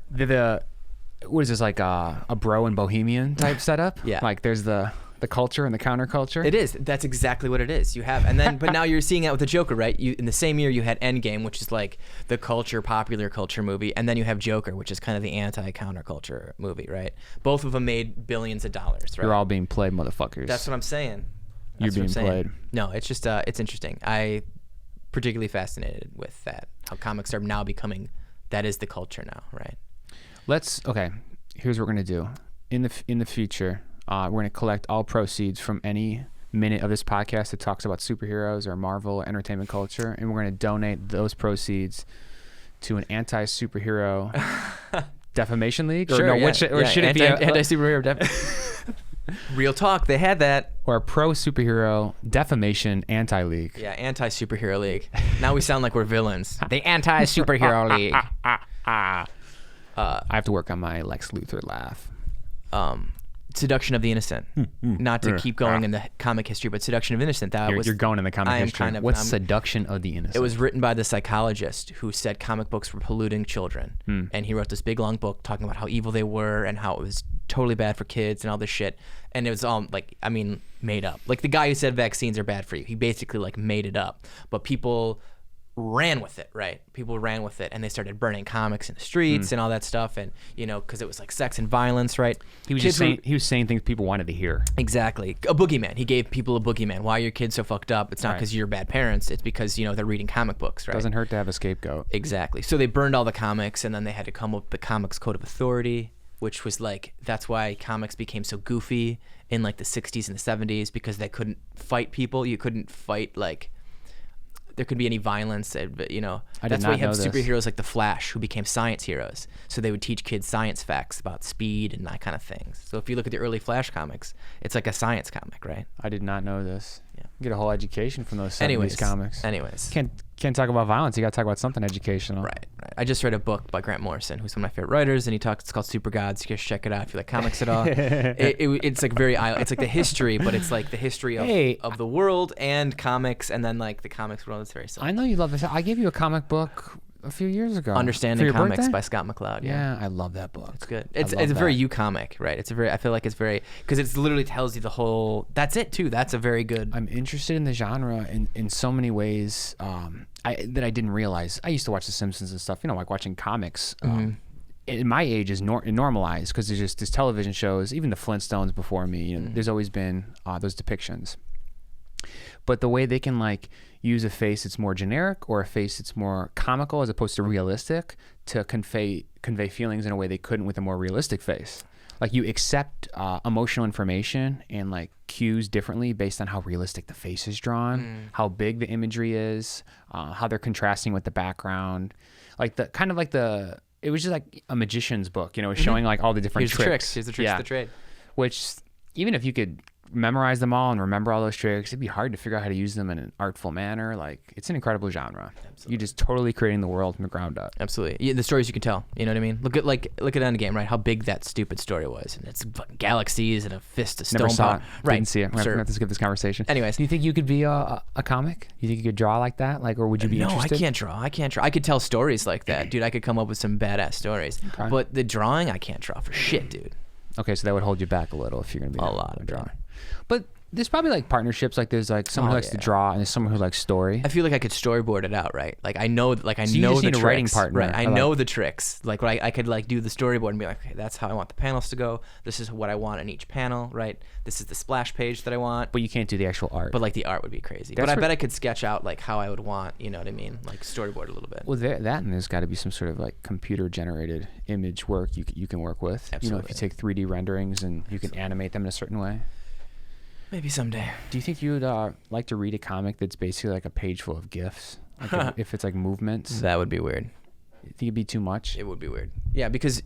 What is this, like a bro and bohemian type setup? Yeah. Like there's the culture and the counterculture. It is. That's exactly what it is. You have, and then, but now you're seeing that with the Joker, right? In the same year, you had Endgame, which is like the popular culture movie, and then you have Joker, which is kind of the anti-counterculture movie, right? Both of them made billions of dollars, right? You're all being played, motherfuckers. That's what I'm saying. You're being played. No, it's just, it's interesting. I particularly fascinated with that, how comics are now becoming, that is the culture now, right? Okay, here's what we're gonna do. In the future, we're going to collect all proceeds from any minute of this podcast that talks about superheroes or Marvel or entertainment culture, and we're going to donate those proceeds to an anti-superhero defamation league. Sure, or no, should it be anti-superhero Real talk, they had that. Or a pro-superhero defamation anti-league. Yeah, anti-superhero league. Now we sound like we're villains. The anti-superhero league. I have to work on my Lex Luthor laugh. Seduction of the Innocent. Not to keep going in the comic history, but Seduction of the Innocent. You're going in the comic history. What's Seduction of the Innocent? It was written by the psychologist who said comic books were polluting children. And he wrote this big long book talking about how evil they were and how it was totally bad for kids and all this shit. And it was all made up. Like the guy who said vaccines are bad for you, he basically like made it up. But people ran with it, right? People ran with it, and they started burning comics in the streets and all that stuff, and because it was like sex and violence, right? He was saying things people wanted to hear. Exactly, a boogeyman. He gave people a boogeyman. Why are your kids so fucked up? It's not because you're bad parents. It's because they're reading comic books, right? Doesn't hurt to have a scapegoat. Exactly. So they burned all the comics, and then they had to come up with the Comics Code of Authority, which was like, that's why comics became so goofy in like the 60s and the 70s, because they couldn't fight people. You couldn't fight like. There could be any violence, but that's why you have superheroes like the Flash, who became science heroes. So they would teach kids science facts about speed and that kind of things. So if you look at the early Flash comics, it's like a science comic, right? I did not know this. Yeah. Get a whole education from those 70s comics. Anyways. Can't talk about violence. You got to talk about something educational. Right. I just read a book by Grant Morrison, who's one of my favorite writers, and it's called Super Gods. You guys check it out if you like comics at all. It's like it's like the history, but it's like the history of the world and comics, and then like the comics world. It's very similar. I know you love this. I gave you a comic book a few years ago. Understanding Comics by Scott McCloud. Yeah, I love that book. It's good. It's a very you comic, right? I feel like it's very, because it literally tells you the whole. That's it too. That's a very good. I'm interested in the genre in so many ways that I didn't realize. I used to watch The Simpsons and stuff. Like watching comics. In my age is normalized because there's just television shows. Even the Flintstones before me. There's always been those depictions. but the way they can like use a face that's more generic or a face that's more comical as opposed to realistic to convey feelings in a way they couldn't with a more realistic face. Like you accept emotional information and like cues differently based on how realistic the face is drawn, how big the imagery is, how they're contrasting with the background. Like the kind of like it was just like a magician's book, you know, showing like all the different tricks. Here's the tricks of the trade. Which even if you could memorize them all and remember all those tricks, it'd be hard to figure out how to use them in an artful manner. Like it's an incredible genre. Absolutely. You're just totally creating the world from the ground up. Absolutely. Yeah, the stories you can tell, you know what I mean? Look at Endgame, right? How big that stupid story was, and it's galaxies and a fist of stone. Never saw power. it. Right. Didn't see it. We're gonna have to skip this conversation. Anyways, do you think you could be a comic? You think you could draw like that? Like, or would you be interested? No, I can't draw. I could tell stories like that, dude. I could come up with some badass stories. Okay. But the drawing, I can't draw for shit, dude. Okay, so that would hold you back a little if you're gonna be a lot of drawing. But there's probably like partnerships. Like there's like someone who likes to draw and there's someone who likes story. I feel like I could storyboard it out, right? Like I know, so you know just the need tricks, a writing partner. right? I know the tricks. Like I could like do the storyboard and be like, okay, that's how I want the panels to go. This is what I want in each panel, right? This is the splash page that I want. But you can't do the actual art. But like the art would be crazy. But I bet I could sketch out like how I would want, you know what I mean? Like storyboard a little bit. Well, that and there's got to be some sort of like computer generated image work you can work with. Absolutely. You know, if you take 3D renderings and you can animate them in a certain way. Maybe someday. Do you think you would like to read a comic that's basically like a page full of GIFs? Like if it's like movements? That would be weird. You think it'd be too much? It would be weird. Yeah, because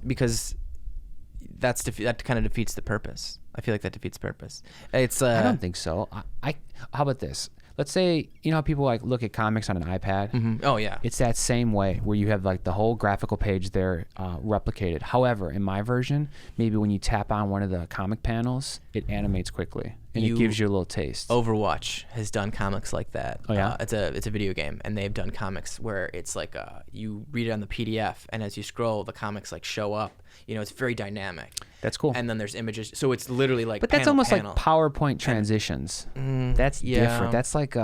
that kind of defeats the purpose. I feel like that defeats the purpose. It's I don't think so. How about this? Let's say, you know how people like look at comics on an iPad? Mm-hmm. Oh, yeah. It's that same way where you have like the whole graphical page there replicated. However, in my version, maybe when you tap on one of the comic panels, it animates quickly and it gives you a little taste. Overwatch has done comics like that. Oh, yeah? It's a video game, and they've done comics where it's like you read it on the PDF, and as you scroll, the comics like show up. You know, it's very dynamic. That's cool. And then there's images, so it's literally like. But that's almost panel. like PowerPoint transitions. That's different. That's like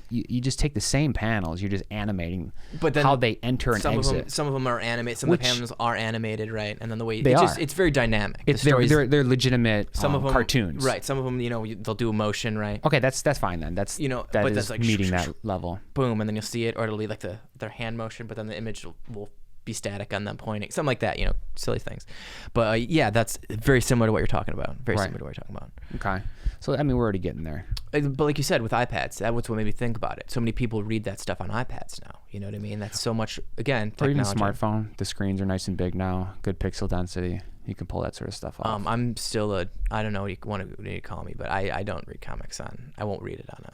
you just take the same panels, you're just animating how they enter and exit. Some of them are animated. Some of the panels are animated, right? And then the way it's very dynamic. They're legitimate. Some of them cartoons, right? Some of them, you know, they'll do emotion, right? Okay, that's fine then. That's that is like meeting that level. Boom, and then you'll see it, or it'll be like their hand motion, but then the image will be static on them pointing, something like that, you know, silly things. But yeah, that's very similar to what you're talking about. Very similar to what you're talking about. Okay, so I mean, we're already getting there. But like you said, with iPads, that was what made me think about it. So many people read that stuff on iPads now. You know what I mean? That's so much, again, technology. Or even smartphone. The screens are nice and big now. Good pixel density. You can pull that sort of stuff off. I'm still I don't know what you call me, but I don't read comics I won't read it on a.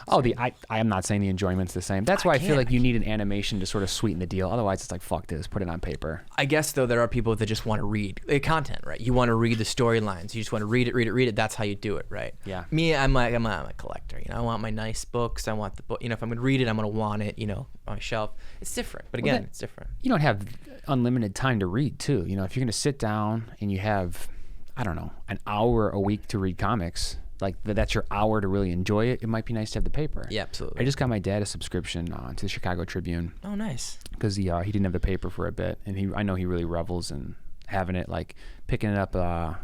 I am not saying the enjoyment's the same. That's why I feel like you need an animation to sort of sweeten the deal. Otherwise, it's like, fuck this, put it on paper. I guess, though, there are people that just want to read content, right? You want to read the storylines. You just want to read it. That's how you do it, right? Yeah. Me, I'm a collector. You know, I want my nice books. I want the book. You know, if I'm going to read it, I'm going to want it, you know, on my shelf. It's different. But again, it's different. You don't have unlimited time to read, too. You know, if you're going to sit down and you have, I don't know, an hour a week to read comics, like that's your hour to really enjoy it, it might be nice to have the paper. Yeah, absolutely. I just got my dad a subscription to the Chicago Tribune. Oh, nice. Because he didn't have the paper for a bit, and I know he really revels in having it, like picking it up,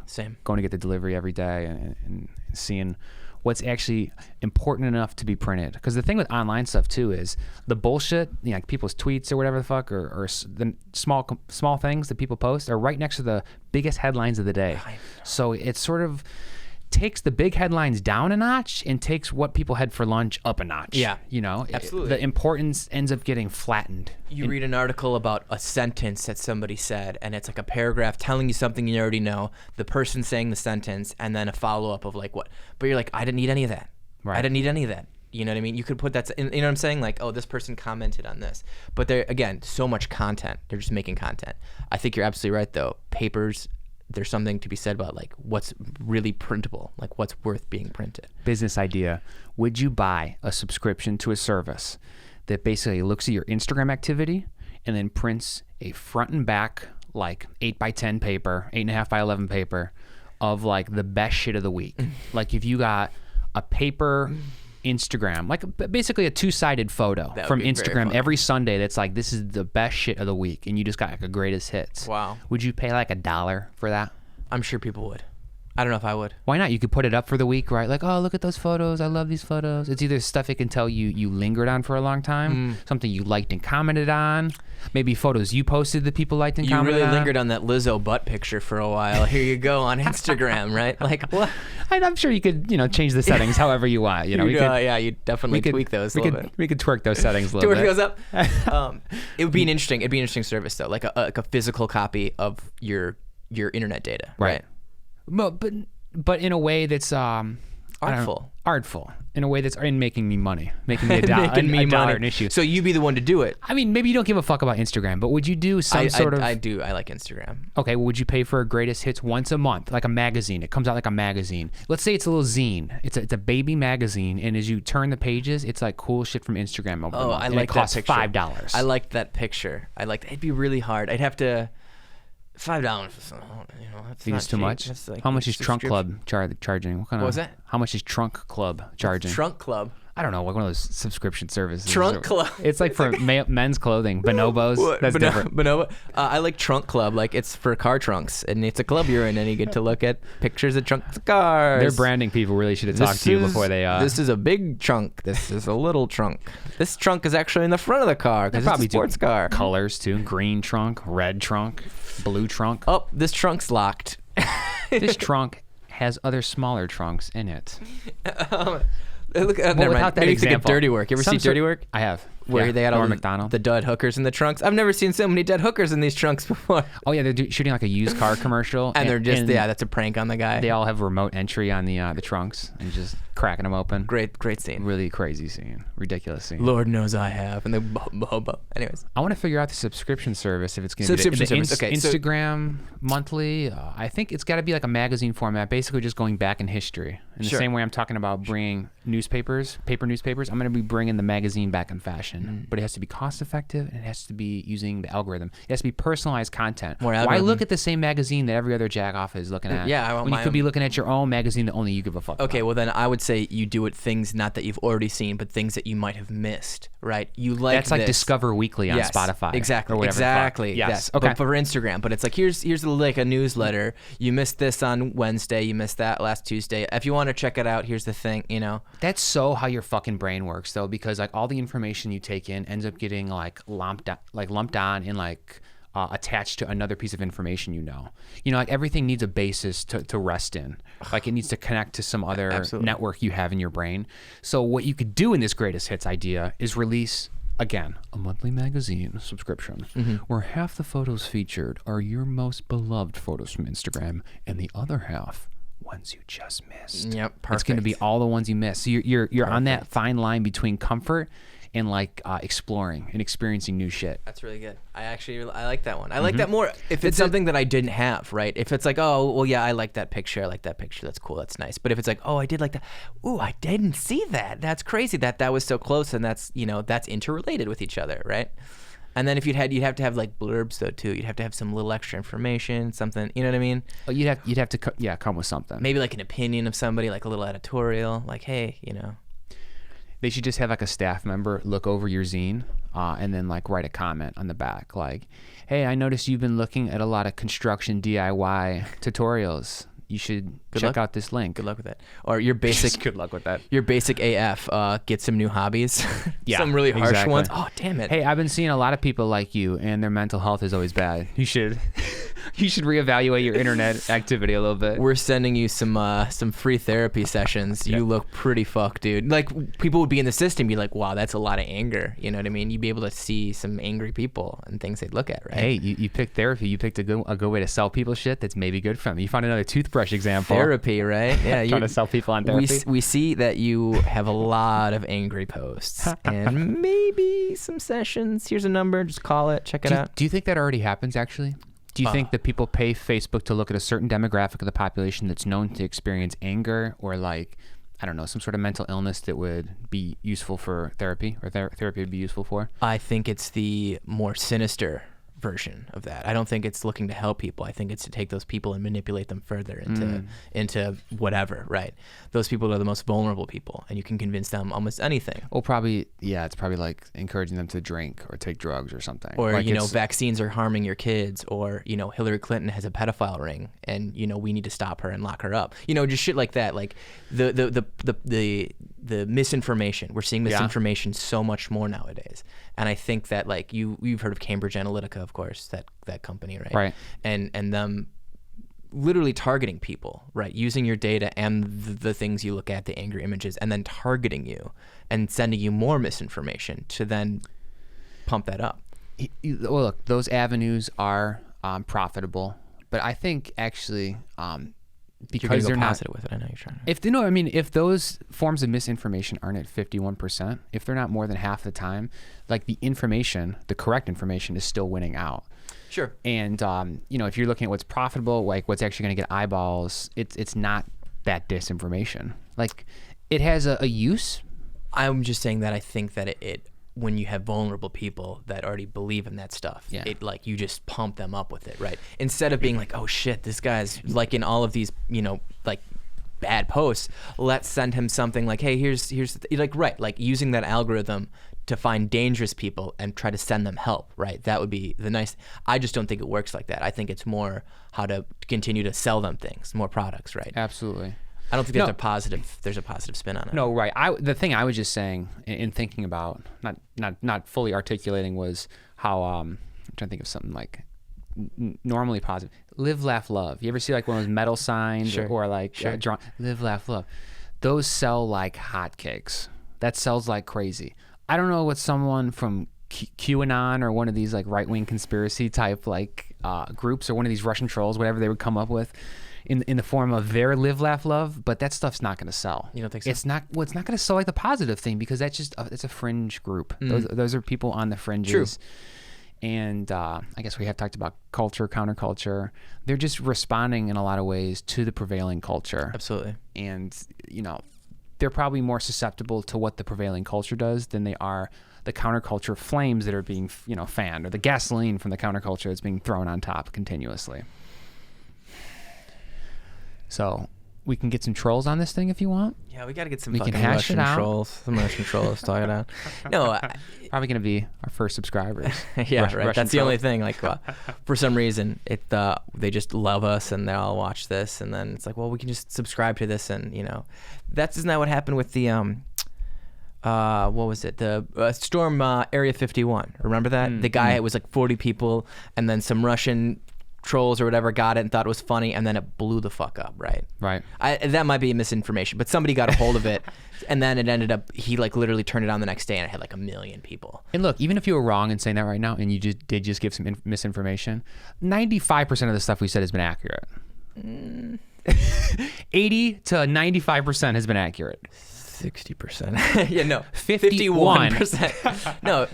same, going to get the delivery every day, and seeing what's actually important enough to be printed. Because the thing with online stuff too is the bullshit, you know, like people's tweets or whatever the fuck, or the small things that people post are right next to the biggest headlines of the day. So it's sort of takes the big headlines down a notch and takes what people had for lunch up a notch. Yeah. You know, absolutely. The importance ends up getting flattened. You read an article about a sentence that somebody said, and it's like a paragraph telling you something you already know, the person saying the sentence, and then a follow-up of like what. But you're like, I didn't need any of that. Right. I didn't need any of that. You know what I mean? You could put that, you know what I'm saying? Like, oh, this person commented on this. But they're, again, so much content. They're just making content. I think you're absolutely right, though. Papers, there's something to be said about like what's really printable, like what's worth being printed. Business idea. Would you buy a subscription to a service that basically looks at your Instagram activity and then prints a front and back like 8x10 paper, 8.5x11 paper of like the best shit of the week? Like if you got a paper Instagram, like basically a two-sided photo from Instagram every Sunday that's like, this is the best shit of the week, and you just got like a greatest hits. Wow. Would you pay like $1 for that? I'm sure people would. I don't know if I would. Why not? You could put it up for the week, right? Like, oh, look at those photos. I love these photos. It's either stuff it can tell you lingered on for a long time, something you liked and commented on, maybe photos you posted that people liked and commented on. You really lingered on that Lizzo butt picture for a while. Here you go on Instagram, right? Like, what? I'm sure you could, change the settings however you want. You definitely tweak those a little bit. We could twerk those settings a little bit. Twerk those up. It'd be an interesting service though, like a physical copy of your internet data, right? But in a way that's artful, in a way that's making me money, making me a dollar an issue. So you be the one to do it. I mean, maybe you don't give a fuck about Instagram, but would you do some sort of? I do. I like Instagram. Okay, well, would you pay for a greatest hits once a month, like a magazine? It comes out like a magazine. Let's say it's a little zine. It's a baby magazine, and as you turn the pages, it's like cool shit from Instagram over the month. I and like it costs that picture. $5. I liked that picture. It'd be really hard. I'd have to. $5, that's Think not it's too cheap. much. That's like How much is Trunk subscription. Club charging? What was that? How much is Trunk Club charging? Trunk Club. I don't know, like one of those subscription services. Trunk Club. It's like for men's clothing. Bonobos. That's different. Bonobo. I like Trunk Club. Like it's for car trunks, and it's a club you're in, and you get to look at pictures of trunks of cars. Their branding people really should have talked to you before they. This is a big trunk. This is a little trunk. This trunk is actually in the front of the car because it's a sports car. Colors too: green trunk, red trunk, blue trunk. Oh, this trunk's locked. This trunk has other smaller trunks in it. Look, never mind. Maybe it's like a Dirty Work. You ever see Dirty Work? I have. Where they had all McDonald. the dead hookers in the trunks. I've never seen so many dead hookers in these trunks before. Oh yeah, they're shooting like a used car commercial, and they're just that's a prank on the guy. They all have remote entry on the trunks and just cracking them open. Great scene. Really crazy scene. Ridiculous scene. Lord knows I have. And they anyways. I want to figure out the subscription service if it's going to be Instagram monthly. I think it's got to be like a magazine format, basically just going back in history. In the same way I'm talking about bringing paper newspapers, I'm going to be bringing the magazine back in fashion. But it has to be cost effective and it has to be using the algorithm. It has to be personalized content. Why look at the same magazine that every other jack-off is looking at? Yeah, I want when you could be looking at your own magazine that only you give a fuck about. Well then I would say you do it things not that you've already seen, but things that you might have missed, right? That's like Discover Weekly on Spotify. Exactly. Or whatever. Exactly. Yes. Okay. But for Instagram, but it's like here's like a newsletter. You missed this on Wednesday. You missed that last Tuesday. If you want to check it out, here's the thing. That's so how your fucking brain works, though, because like all the information you take in ends up getting like lumped on and like attached to another piece of information. Like everything needs a basis to rest in. Like it needs to connect to some other network you have in your brain. So what you could do in this greatest hits idea is release, again, a monthly magazine subscription where half the photos featured are your most beloved photos from Instagram and the other half ones you just missed. Yep, perfect. It's going to be all the ones you missed. So you're on that fine line between comfort and like exploring and experiencing new shit. That's really good. I like that one. I like that more if it's something that I didn't have, right? If it's like, oh, well, yeah, I like that picture. I like that picture. That's cool. That's nice. But if it's like, oh, I did like that. Ooh, I didn't see that. That's crazy that was so close, and that's that's interrelated with each other, right? And then if you'd have to have like blurbs though too. You'd have to have some little extra information, something. You know what I mean? Oh, you'd have to come with something. Maybe like an opinion of somebody, like a little editorial, like, hey, They should just have like a staff member look over your zine and then like write a comment on the back like, hey, I noticed you've been looking at a lot of construction DIY tutorials. You should check out this link. Good luck with that. Or your basic. Good luck with that. Your basic AF. Get some new hobbies. Some really harsh ones. Oh, damn it. Hey, I've been seeing a lot of people like you, and their mental health is always bad. You should reevaluate your internet activity a little bit. We're sending you some free therapy sessions. You look pretty fucked, dude. Like people would be in the system, be like, wow, that's a lot of anger. You know what I mean? You'd be able to see some angry people and things they'd look at, right? Hey, you picked therapy. You picked a good way to sell people shit that's maybe good for them. You found another toothbrush example. Therapy, right? Yeah, trying to sell people on therapy. We see that you have a lot of angry posts and maybe some sessions. Here's a number. Just call it. Check it out. Do you think that already happens actually? Do you think that people pay Facebook to look at a certain demographic of the population that's known to experience anger or like, I don't know, some sort of mental illness that would be useful for therapy or therapy would be useful for? I think it's the more sinister version of that. I don't think it's looking to help people. I think it's to take those people and manipulate them further into whatever, right? Those people are the most vulnerable people, and you can convince them almost anything. Well, probably, yeah, it's probably like encouraging them to drink or take drugs or something. Or, like vaccines are harming your kids, or, Hillary Clinton has a pedophile ring and, we need to stop her and lock her up. Just shit like that. Like the misinformation. We're seeing misinformation so much more nowadays. And I think that, like, you've heard of Cambridge Analytica, of course, that company, right? Right. And them literally targeting people, right? Using your data and the things you look at, the angry images, and then targeting you and sending you more misinformation to then pump that up. Well, look, those avenues are profitable, but I think actually because they're not positive with it, I know you're trying to. If those forms of misinformation aren't at 51%, if they're not more than half the time, like the correct information is still winning out. Sure. And if you're looking at what's profitable, like what's actually going to get eyeballs, it's not that disinformation. Like, it has a use. I'm just saying that I think that it when you have vulnerable people that already believe in that stuff, it like you just pump them up with it, right? Instead of being like, oh shit, this guy's like in all of these, like bad posts. Let's send him something like, hey, here's like, right, like using that algorithm to find dangerous people and try to send them help, right? That would be the nice. I just don't think it works like that. I think it's more how to continue to sell them things, more products, right? Absolutely. I don't think there's a positive spin on it. No, right. The thing I was just saying in thinking about, not fully articulating, was how I'm trying to think of something like normally positive. Live, laugh, love. You ever see like one of those metal signs or like drawn, live, laugh, love? Those sell like hotcakes. That sells like crazy. I don't know what someone from QAnon or one of these like right-wing conspiracy type like groups or one of these Russian trolls, whatever they would come up with, in the form of their live, laugh, love, but that stuff's not going to sell. You don't think so? It's not. Well, it's not going to sell like the positive thing, because that's just it's a fringe group. Those are people on the fringes. True. And I guess we have talked about culture, counterculture. They're just responding in a lot of ways to the prevailing culture. Absolutely. And they're probably more susceptible to what the prevailing culture does than they are the counterculture flames that are being fanned, or the gasoline from the counterculture that's being thrown on top continuously. So we can get some trolls on this thing if you want. Yeah, we got to get some fucking Russian trolls. Some Russian trolls talking about. No, probably gonna be our first subscribers. Yeah, right. Russian That's the only thing. Like, for some reason, they just love us and they all watch this, and then it's like, well, we can just subscribe to this, and isn't that what happened with the what was it? The storm Area 51. Remember that? The guy, it was like 40 people, and then some Russian trolls or whatever got it and thought it was funny, and then it blew the fuck up, right? Right. That might be misinformation, but somebody got a hold of it, and then it ended up, he like literally turned it on the next day and it had like 1 million people. And look, even if you were wrong in saying that right now, and you did give some misinformation, 95% of the stuff we said has been accurate. 80 to 95% has been accurate. 60%. Yeah, no. 51%. No,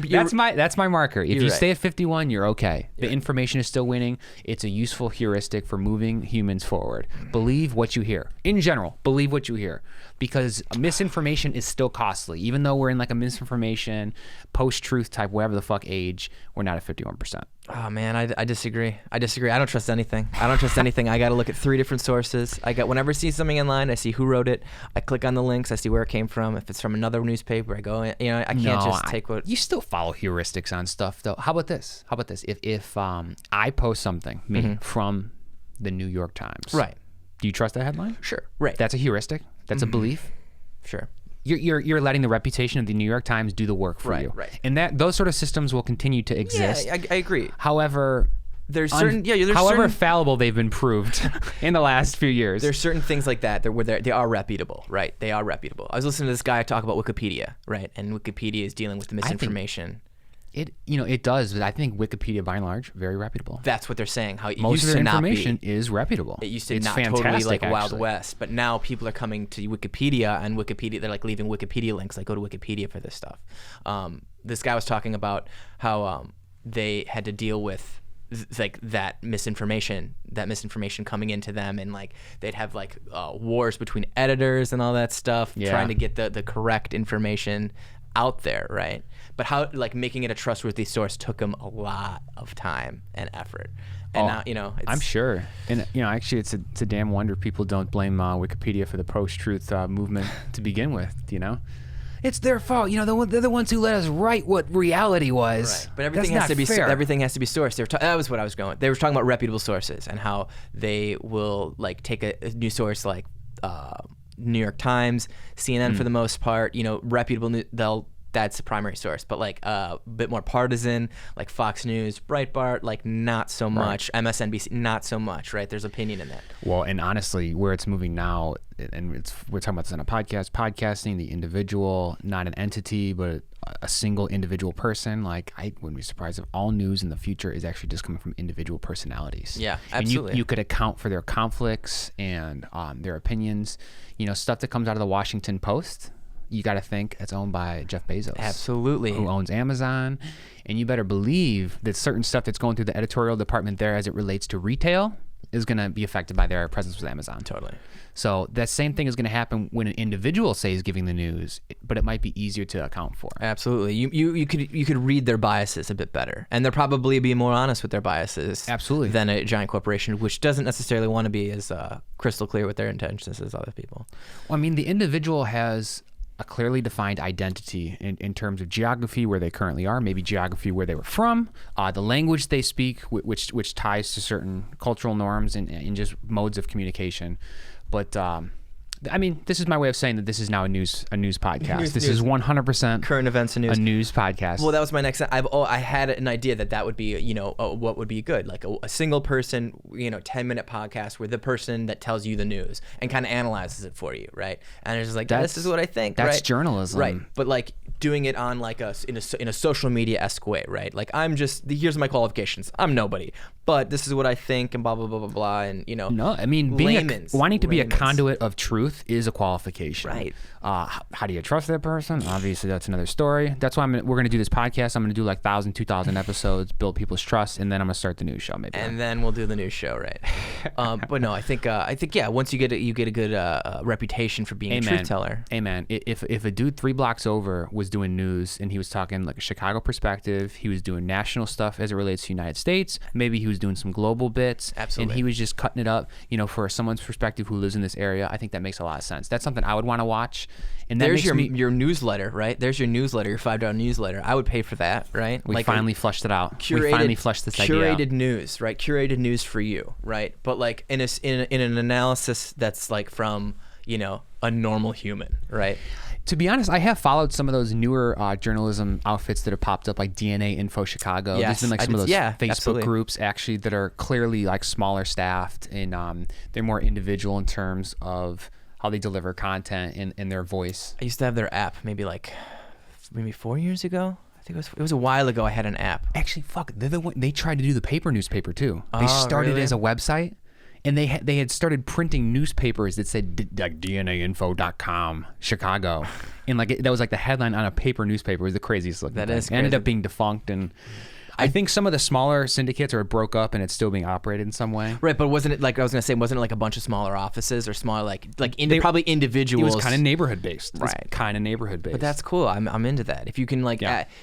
that's my marker. If you stay right. at 51, you're okay. The information is still winning. It's a useful heuristic for moving humans forward. Believe what you hear. In general, believe what you hear, because misinformation is still costly. Even though we're in like a misinformation, post-truth type, whatever the fuck age, we're not at 51%. Oh man, I disagree. I don't trust anything. I got to look at 3 different sources. Whenever I see something online, I see who wrote it. I click on the links. I see where it came from. If it's from another newspaper, I go, I can't take what. You still follow heuristics on stuff though. How about this? If I post something from the New York Times, right? Do you trust that headline? Sure. Right. That's a heuristic. That's a belief. Sure. You're letting the reputation of the New York Times do the work for you. Right. And those sort of systems will continue to exist. Yeah, I agree. However, there's fallible they've been proved in the last few years. There's certain things like that where they are reputable, right? They are reputable. I was listening to this guy talk about Wikipedia, right? And Wikipedia is dealing with the misinformation. It does, but I think Wikipedia, by and large, very reputable. That's what they're saying. How it most used of their to not information be. is reputable. It used to it's not fantastic, totally like Wild actually. West, but now people are coming to Wikipedia, and Wikipedia, they're like leaving Wikipedia links. Like, go to Wikipedia for this stuff. This guy was talking about how they had to deal with like that misinformation coming into them, and like they'd have like wars between editors and all that stuff, trying to get the correct information out there, right? But how, like, making it a trustworthy source took him a lot of time and effort. And now, you know, I'm sure. And, you know, actually, it's a damn wonder people don't blame Wikipedia for the post-truth movement to begin with, you know? It's their fault. You know, they're the ones who let us write what reality was. Right. But everything has to be fair. everything has to be sourced. That was what I was going. They were talking about reputable sources and how they will, like, take a news source like New York Times, CNN for the most part. You know, reputable news. That's the primary source, but like a bit more partisan, like Fox News, Breitbart, like not so much. Right. MSNBC, not so much. Right? There's opinion in that. Well, and honestly, where it's moving now, and we're talking about this on a podcast. Podcasting, the individual, not an entity, but a single individual person. Like, I wouldn't be surprised if all news in the future is actually just coming from individual personalities. Yeah, absolutely. And you could account for their conflicts and their opinions. You know, stuff that comes out of the Washington Post. You got to think it's owned by Jeff Bezos. Absolutely. Who owns Amazon. And you better believe that certain stuff that's going through the editorial department there as it relates to retail is going to be affected by their presence with Amazon. Totally. So that same thing is going to happen when an individual, say, is giving the news, but it might be easier to account for. Absolutely. You could read their biases a bit better, and they'll probably be more honest with their biases. Absolutely. Than a giant corporation, which doesn't necessarily want to be as crystal clear with their intentions as other people. Well, I mean, the individual has a clearly defined identity in terms of geography, where they currently are, maybe geography where they were from, the language they speak, which ties to certain cultural norms and just modes of communication. But I mean, this is my way of saying that this is now a news podcast. This is 100% current events and news. A news podcast. Well, that was my next. I had an idea that would be, you know, what would be good, like a single person, you know, 10-minute podcast where the person that tells you the news and kind of analyzes it for you, right? And it's just like, this is what I think. That's right? journalism, right? But like doing it on like in a social media-esque way, right? Like, here's my qualifications. I'm nobody, but this is what I think, and blah blah blah blah blah, and you know. No, I mean, wanting to be a conduit of truth is a qualification. Right. How do you trust that person? Obviously, that's another story. That's why we're going to do this podcast. I'm going to do like 1,000, 2,000 episodes, build people's trust, and then I'm going to start the news show maybe. And then we'll do the news show, right? But no, I think yeah. Once you get a good reputation for being a truth teller. Amen. If a dude 3 blocks over was doing news and he was talking like a Chicago perspective, he was doing national stuff as it relates to the United States. Maybe he was doing some global bits. Absolutely. And he was just cutting it up, you know, for someone's perspective who lives in this area. I think that makes a lot of sense. That's something I would want to watch. And there's your newsletter, right? There's your newsletter, your $5 newsletter. I would pay for that, right? We finally flushed it out. We finally flushed this idea out. Curated news, right? Curated news for you, right? But like in an analysis that's like from, you know, a normal human, right? To be honest, I have followed some of those newer journalism outfits that have popped up, like DNA Info Chicago. Yes, there's been like some of those Facebook absolutely. Groups actually that are clearly like smaller staffed, and they're more individual in terms of how they deliver content and their voice. I used to have their app maybe 4 years ago. I think it was a while ago. I had an app. Actually, fuck, they're the one, they tried to do the paper newspaper too. They started really? as a website. And they had started printing newspapers that said like DNAinfo.com Chicago, and like that was like the headline on a paper newspaper. It was the craziest looking thing. It ended up being defunct, and I think some of the smaller syndicates are broke up and it's still being operated in some way. Right, but wasn't it like I was gonna say? Wasn't it like a bunch of smaller offices or smaller probably individuals? It was kind of neighborhood based, right? Kind of neighborhood based. But that's cool. I'm into that. If you can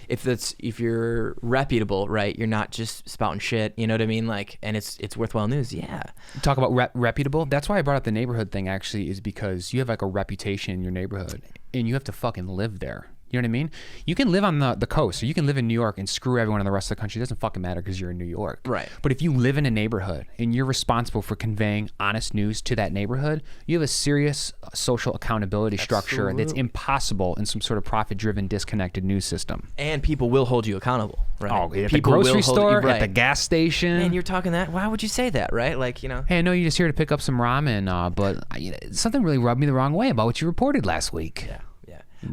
if you're reputable, right? You're not just spouting shit. You know what I mean? Like, and it's worthwhile news. Yeah. Talk about reputable. That's why I brought up the neighborhood thing. Actually, is because you have like a reputation in your neighborhood, and you have to fucking live there. You know what I mean? You can live on the coast, or you can live in New York and screw everyone in the rest of the country. It doesn't fucking matter because you're in New York. Right. But if you live in a neighborhood and you're responsible for conveying honest news to that neighborhood, you have a serious social accountability structure that's impossible in some sort of profit-driven, disconnected news system. And people will hold you accountable, right? Oh, at the grocery store, at the gas station. And you're talking that. Why would you say that, right? Like, you know. Hey, I know you're just here to pick up some ramen, but something really rubbed me the wrong way about what you reported last week. Yeah.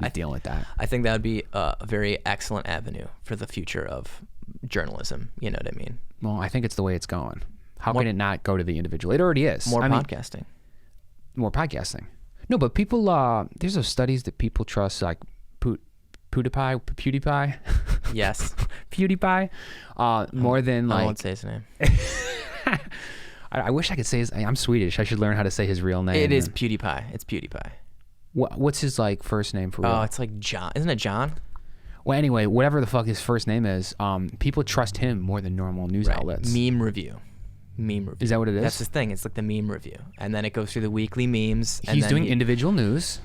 I'm dealing with that. I think that would be a very excellent avenue for the future of journalism. You know what I mean? Well, I think it's the way it's going. How can it not go to the individual? It already is. More podcasting. More podcasting. No, but people, there's those studies that people trust, like PewDiePie. Yes. PewDiePie. More than like. I won't say his name. I wish I could say his. I'm Swedish. I should learn how to say his real name. It is PewDiePie. It's PewDiePie. What's his like first name for real? Oh, it's like John. Isn't it John? Well, anyway, whatever the fuck his first name is, people trust him more than normal news outlets. Meme review. Is that what it is? That's his thing. It's like the meme review, and then it goes through the weekly memes. And He's then doing individual news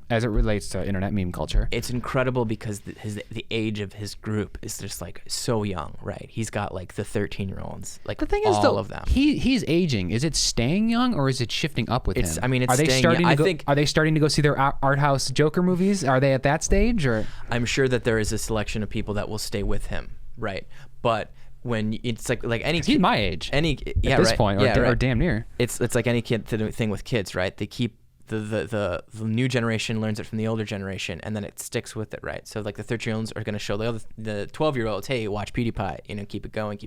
as it relates to internet meme culture. It's incredible because the age of his group is just like so young, right? He's got like the 13-year-olds, like The thing all is, though, of them. he's aging. Is it staying young or is it shifting up with him? I mean, it's are they staying starting young. to go, I think- Are they starting to go see their art house Joker movies? Are they at that stage or? I'm sure that there is a selection of people that will stay with him, right? But when it's like any He's my age. at this point, or damn near. It's like any kid thing with kids, right? They keep the new generation learns it from the older generation, and then it sticks with it, right? So like the 13-year-olds are going to show the 12-year-olds, hey, watch PewDiePie, keep it going.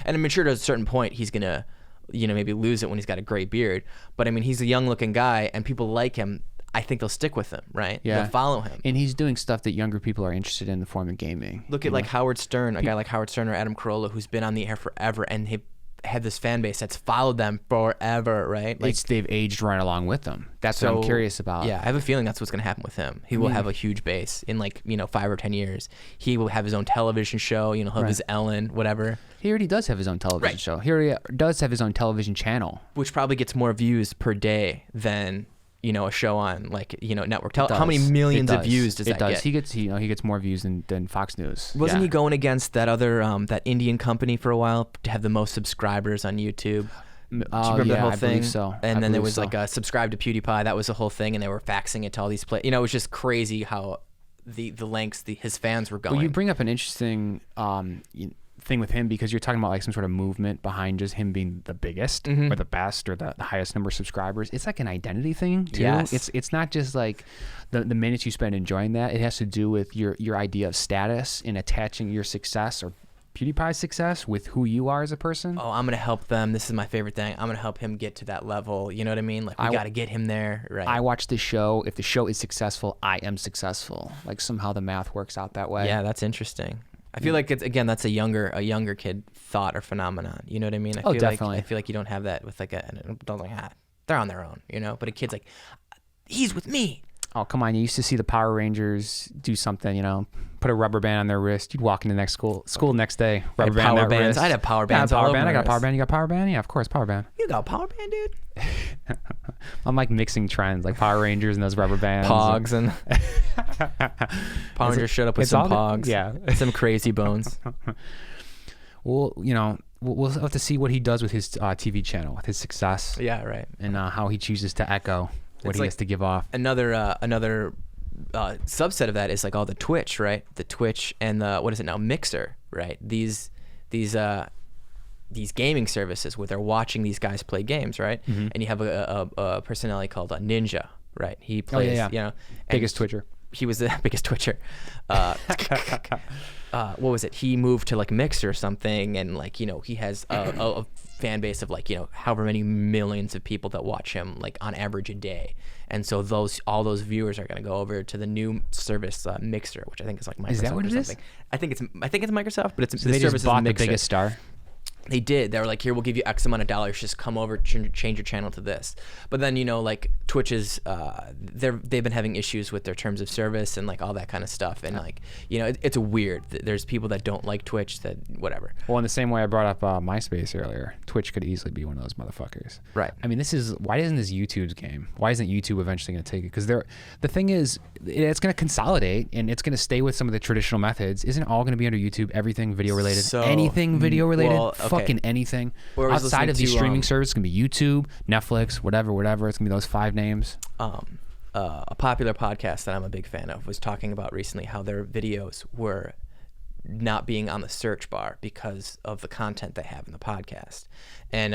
And I'm sure to a certain point he's going to, maybe lose it when he's got a gray beard. But I mean, he's a young-looking guy, and people like him. I think they'll stick with him, right? Yeah. They'll follow him. And he's doing stuff that younger people are interested in the form of gaming. Look at like Howard Stern, a guy like Howard Stern or Adam Carolla, who's been on the air forever, and he had this fan base that's followed them forever, right? Like they've aged right along with them. That's what I'm curious about. Yeah, I have a feeling that's what's going to happen with him. He will have a huge base in 5 or 10 years. He will have his own television show. He'll have his Ellen, whatever. He already does have his own television show. He already does have his own television channel, which probably gets more views per day than a show on network television. How many millions of views does that get? He gets more views than Fox News. Wasn't he going against that other that Indian company for a while to have the most subscribers on YouTube? Do you remember the whole thing? I believe so. And then there was like a subscribe to PewDiePie. That was the whole thing, and they were faxing it to all these it was just crazy how the lengths his fans were going. Well, you bring up an interesting thing with him because you're talking about like some sort of movement behind just him being the biggest or the best or the highest number of subscribers. It's like an identity thing too. Yes. It's not just like the minutes you spend enjoying that. It has to do with your idea of status and attaching your success or PewDiePie's success with who you are as a person. Oh, I'm gonna help them. This is my favorite thing. I'm gonna help him get to that level. You know what I mean? Like we got to get him there, right? I watch the show. If the show is successful, I am successful. Like somehow the math works out that way. Yeah, that's interesting. I feel like that's a younger kid thought or phenomenon. You know what I mean? Definitely. I feel like you don't have that with like an adult. Like, they're on their own, But a kid's like, he's with me. Oh, come on. You used to see the Power Rangers do something, put a rubber band on their wrist. You'd walk into next school next day, rubber band on that wrist. I'd have power bands. Power band. I got power band. You got power band? Yeah, of course, power band. You got power band, dude? I'm like mixing trends, like Power Rangers and those rubber bands. Pogs and Power Rangers showed up with some pogs. Yeah. Some crazy bones. Well, we'll have to see what he does with his TV channel, with his success. Yeah, right. And how he chooses to echo what he has to give off. Another subset of that is like all the Twitch, right? The Twitch and the what is it now? Mixer, right? These gaming services where they're watching these guys play games, right? Mm-hmm. And you have a personality called Ninja, right? He plays, biggest Twitcher. He was the biggest Twitcher. What was it? He moved to like Mixer or something, and like he has a fan base of like however many millions of people that watch him like on average a day, and so all those viewers are gonna go over to the new service Mixer, which I think is like Microsoft. Is that what or it something. I think it's Microsoft, but it's so the they service just bought is Mixer. The biggest star. They did. They were like, here, we'll give you X amount of dollars. Just come over, change your channel to this. But then, like Twitch is, they've been having issues with their terms of service and like all that kind of stuff. And like, it's weird. There's people that don't like Twitch that whatever. Well, in the same way I brought up MySpace earlier, Twitch could easily be one of those motherfuckers. Right. I mean, why isn't this YouTube's game? Why isn't YouTube eventually going to take it? Because the thing is, it's going to consolidate and it's going to stay with some of the traditional methods. Isn't it all going to be under YouTube? Everything video related? Anything video related? Well, okay. Fucking anything. Outside of these streaming services, it's going to be YouTube, Netflix, whatever. It's going to be those 5 names. A popular podcast that I'm a big fan of was talking about recently how their videos were not being on the search bar because of the content they have in the podcast. And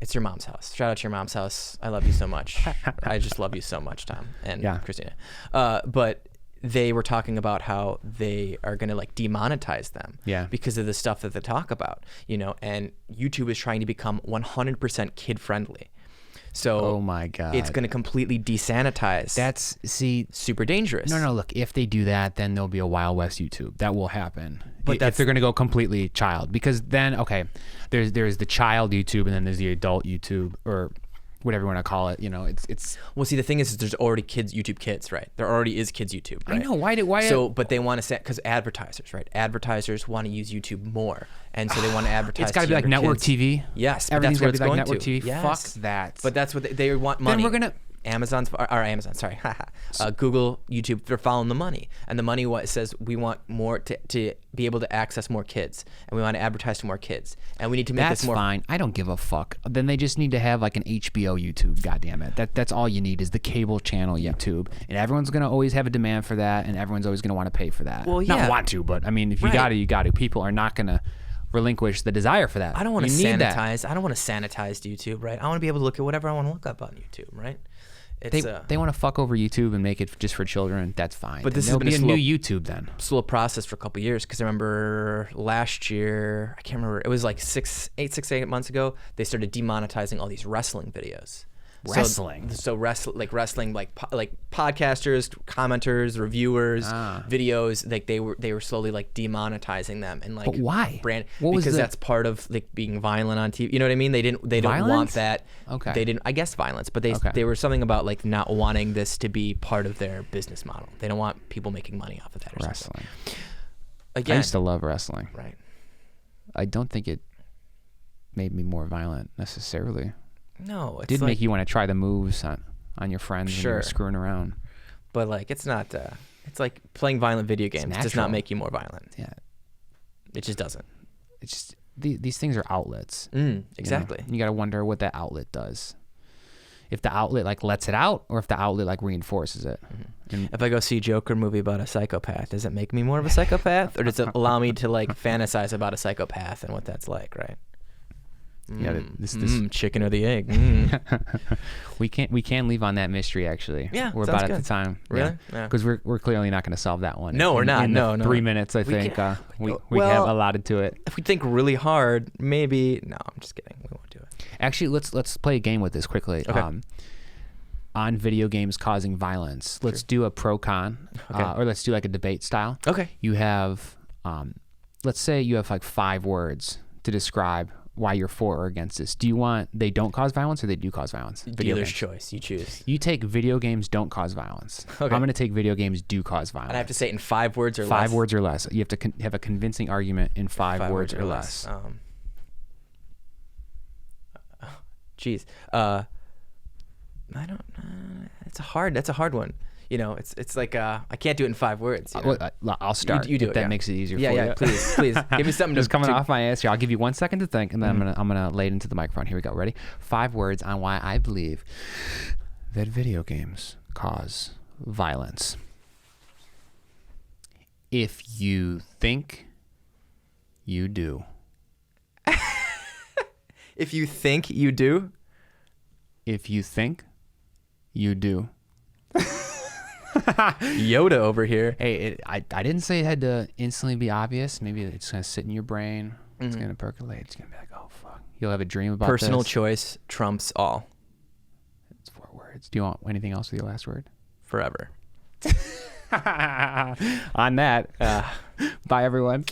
it's Your Mom's House. Shout out to Your Mom's House. I love you so much. I just love you so much, Tom and Christina. But they were talking about how they are going to like demonetize them because of the stuff that they talk about, and YouTube is trying to become 100% kid friendly. So oh my God, it's going to completely desanitize. That's super dangerous. No, look, if they do that, then there'll be a Wild West YouTube. That will happen. But if they're going to go completely child, because then, okay, there's the child YouTube and then there's the adult YouTube, or whatever you want to call it. You know, it's. Well, see, the thing is there's already YouTube Kids, right? There already is Kids YouTube, right? I know. Why? So, but they want to say, because advertisers, right? Advertisers want to use YouTube more, and so they want to advertise. It's got to to be like younger network kids. TV. Yes, but Everything's that's what got it's to be like going network to. TV. Yes. Fuck that. But that's what they want money. Then we're gonna. Amazon, sorry, Google, YouTube, they're following the money, and the money says we want more to be able to access more kids, and we want to advertise to more kids, and we need to make That's this more. fine. I don't give a fuck. Then they just need to have like an HBO YouTube. God damn it. That's all you need is the cable channel YouTube, and everyone's gonna always have a demand for that, and everyone's always gonna want to pay for that. Well, yeah. Not want to, but I mean, if you Right. got to, you got to. People are not gonna relinquish the desire for that. I don't want to You need that. sanitize. I don't want to sanitize YouTube, right? I want to be able to look at whatever I want to look up on YouTube, right? It's They want to fuck over YouTube and make it just for children. That's fine. But this There'll has been be a a new YouTube then. slow process for a couple years, because I remember last year, I can't remember, it was like 8 months ago, they started demonetizing all these wrestling videos. Wrestling? So wrestling, like podcasters, commenters, reviewers, videos, like they were slowly like demonetizing them, and like But why? Because that's part of like being violent on TV. You know what I mean? They don't want Violence? that. Okay. They didn't. I guess violence, but Okay. they were something about like not wanting this to be part of their business model. They don't want people making money off of that or something. Wrestling. Again, I used to love wrestling. right. I don't think it made me more violent necessarily. No, it's Did like, make you want to try the moves on your friends when you Sure. were screwing around. but like it's not. It's like playing violent video games does natural. not make you more violent. Yeah, It just doesn't. it's just these things are outlets. Exactly. You got to wonder what that outlet does. If the outlet like lets it out, or if the outlet like reinforces it. And If I go see a Joker movie about a psychopath, does it make me more of a psychopath, or does it allow me to like fantasize about a psychopath and what that's like, right? yeah, this Chicken or the egg? Mm. we can leave on that mystery actually. Yeah, we're sounds about at good. the time. Really? Yeah. Because we're clearly not going to solve that one. No, we're not. In the No. 3 minutes, I We think can't- we well- have allotted to it. If we think really hard, maybe. No, I'm just kidding. We won't do it. Actually, let's play a game with this quickly. Okay. On video games causing violence, let's do a pro con, Okay. or let's do like a debate style. Okay. You have, let's say you have like 5 words to describe why you're for or against this. Do you want they don't cause violence or they do cause violence? Video Dealer's games. choice. You choose. You take video games don't cause violence. Okay. I'm going to take video games do cause violence. And I have to say it in 5 words or less. 5 words or less. You have to have a convincing argument in 5 words or less. Geez. I don't. That's a hard one. You know, it's like I can't do it in 5 words. You know? I'll start. You do if it. that Yeah. makes it easier Yeah, for yeah. you. Please, give me something Just coming to off my ass here. I'll give you 1 second to think, and then I'm gonna lay it into the microphone. Here we go. Ready? 5 words on why I believe that video games cause violence. If you think you do. If you think you do. If you think you do. Yoda over here. Hey, I didn't say it had to instantly be obvious. Maybe it's gonna sit in your brain. It's gonna percolate. It's gonna be like, oh fuck. You'll have a dream about Personal this. choice trumps all. It's 4 words. Do you want anything else with your last word? Forever. On that, bye everyone.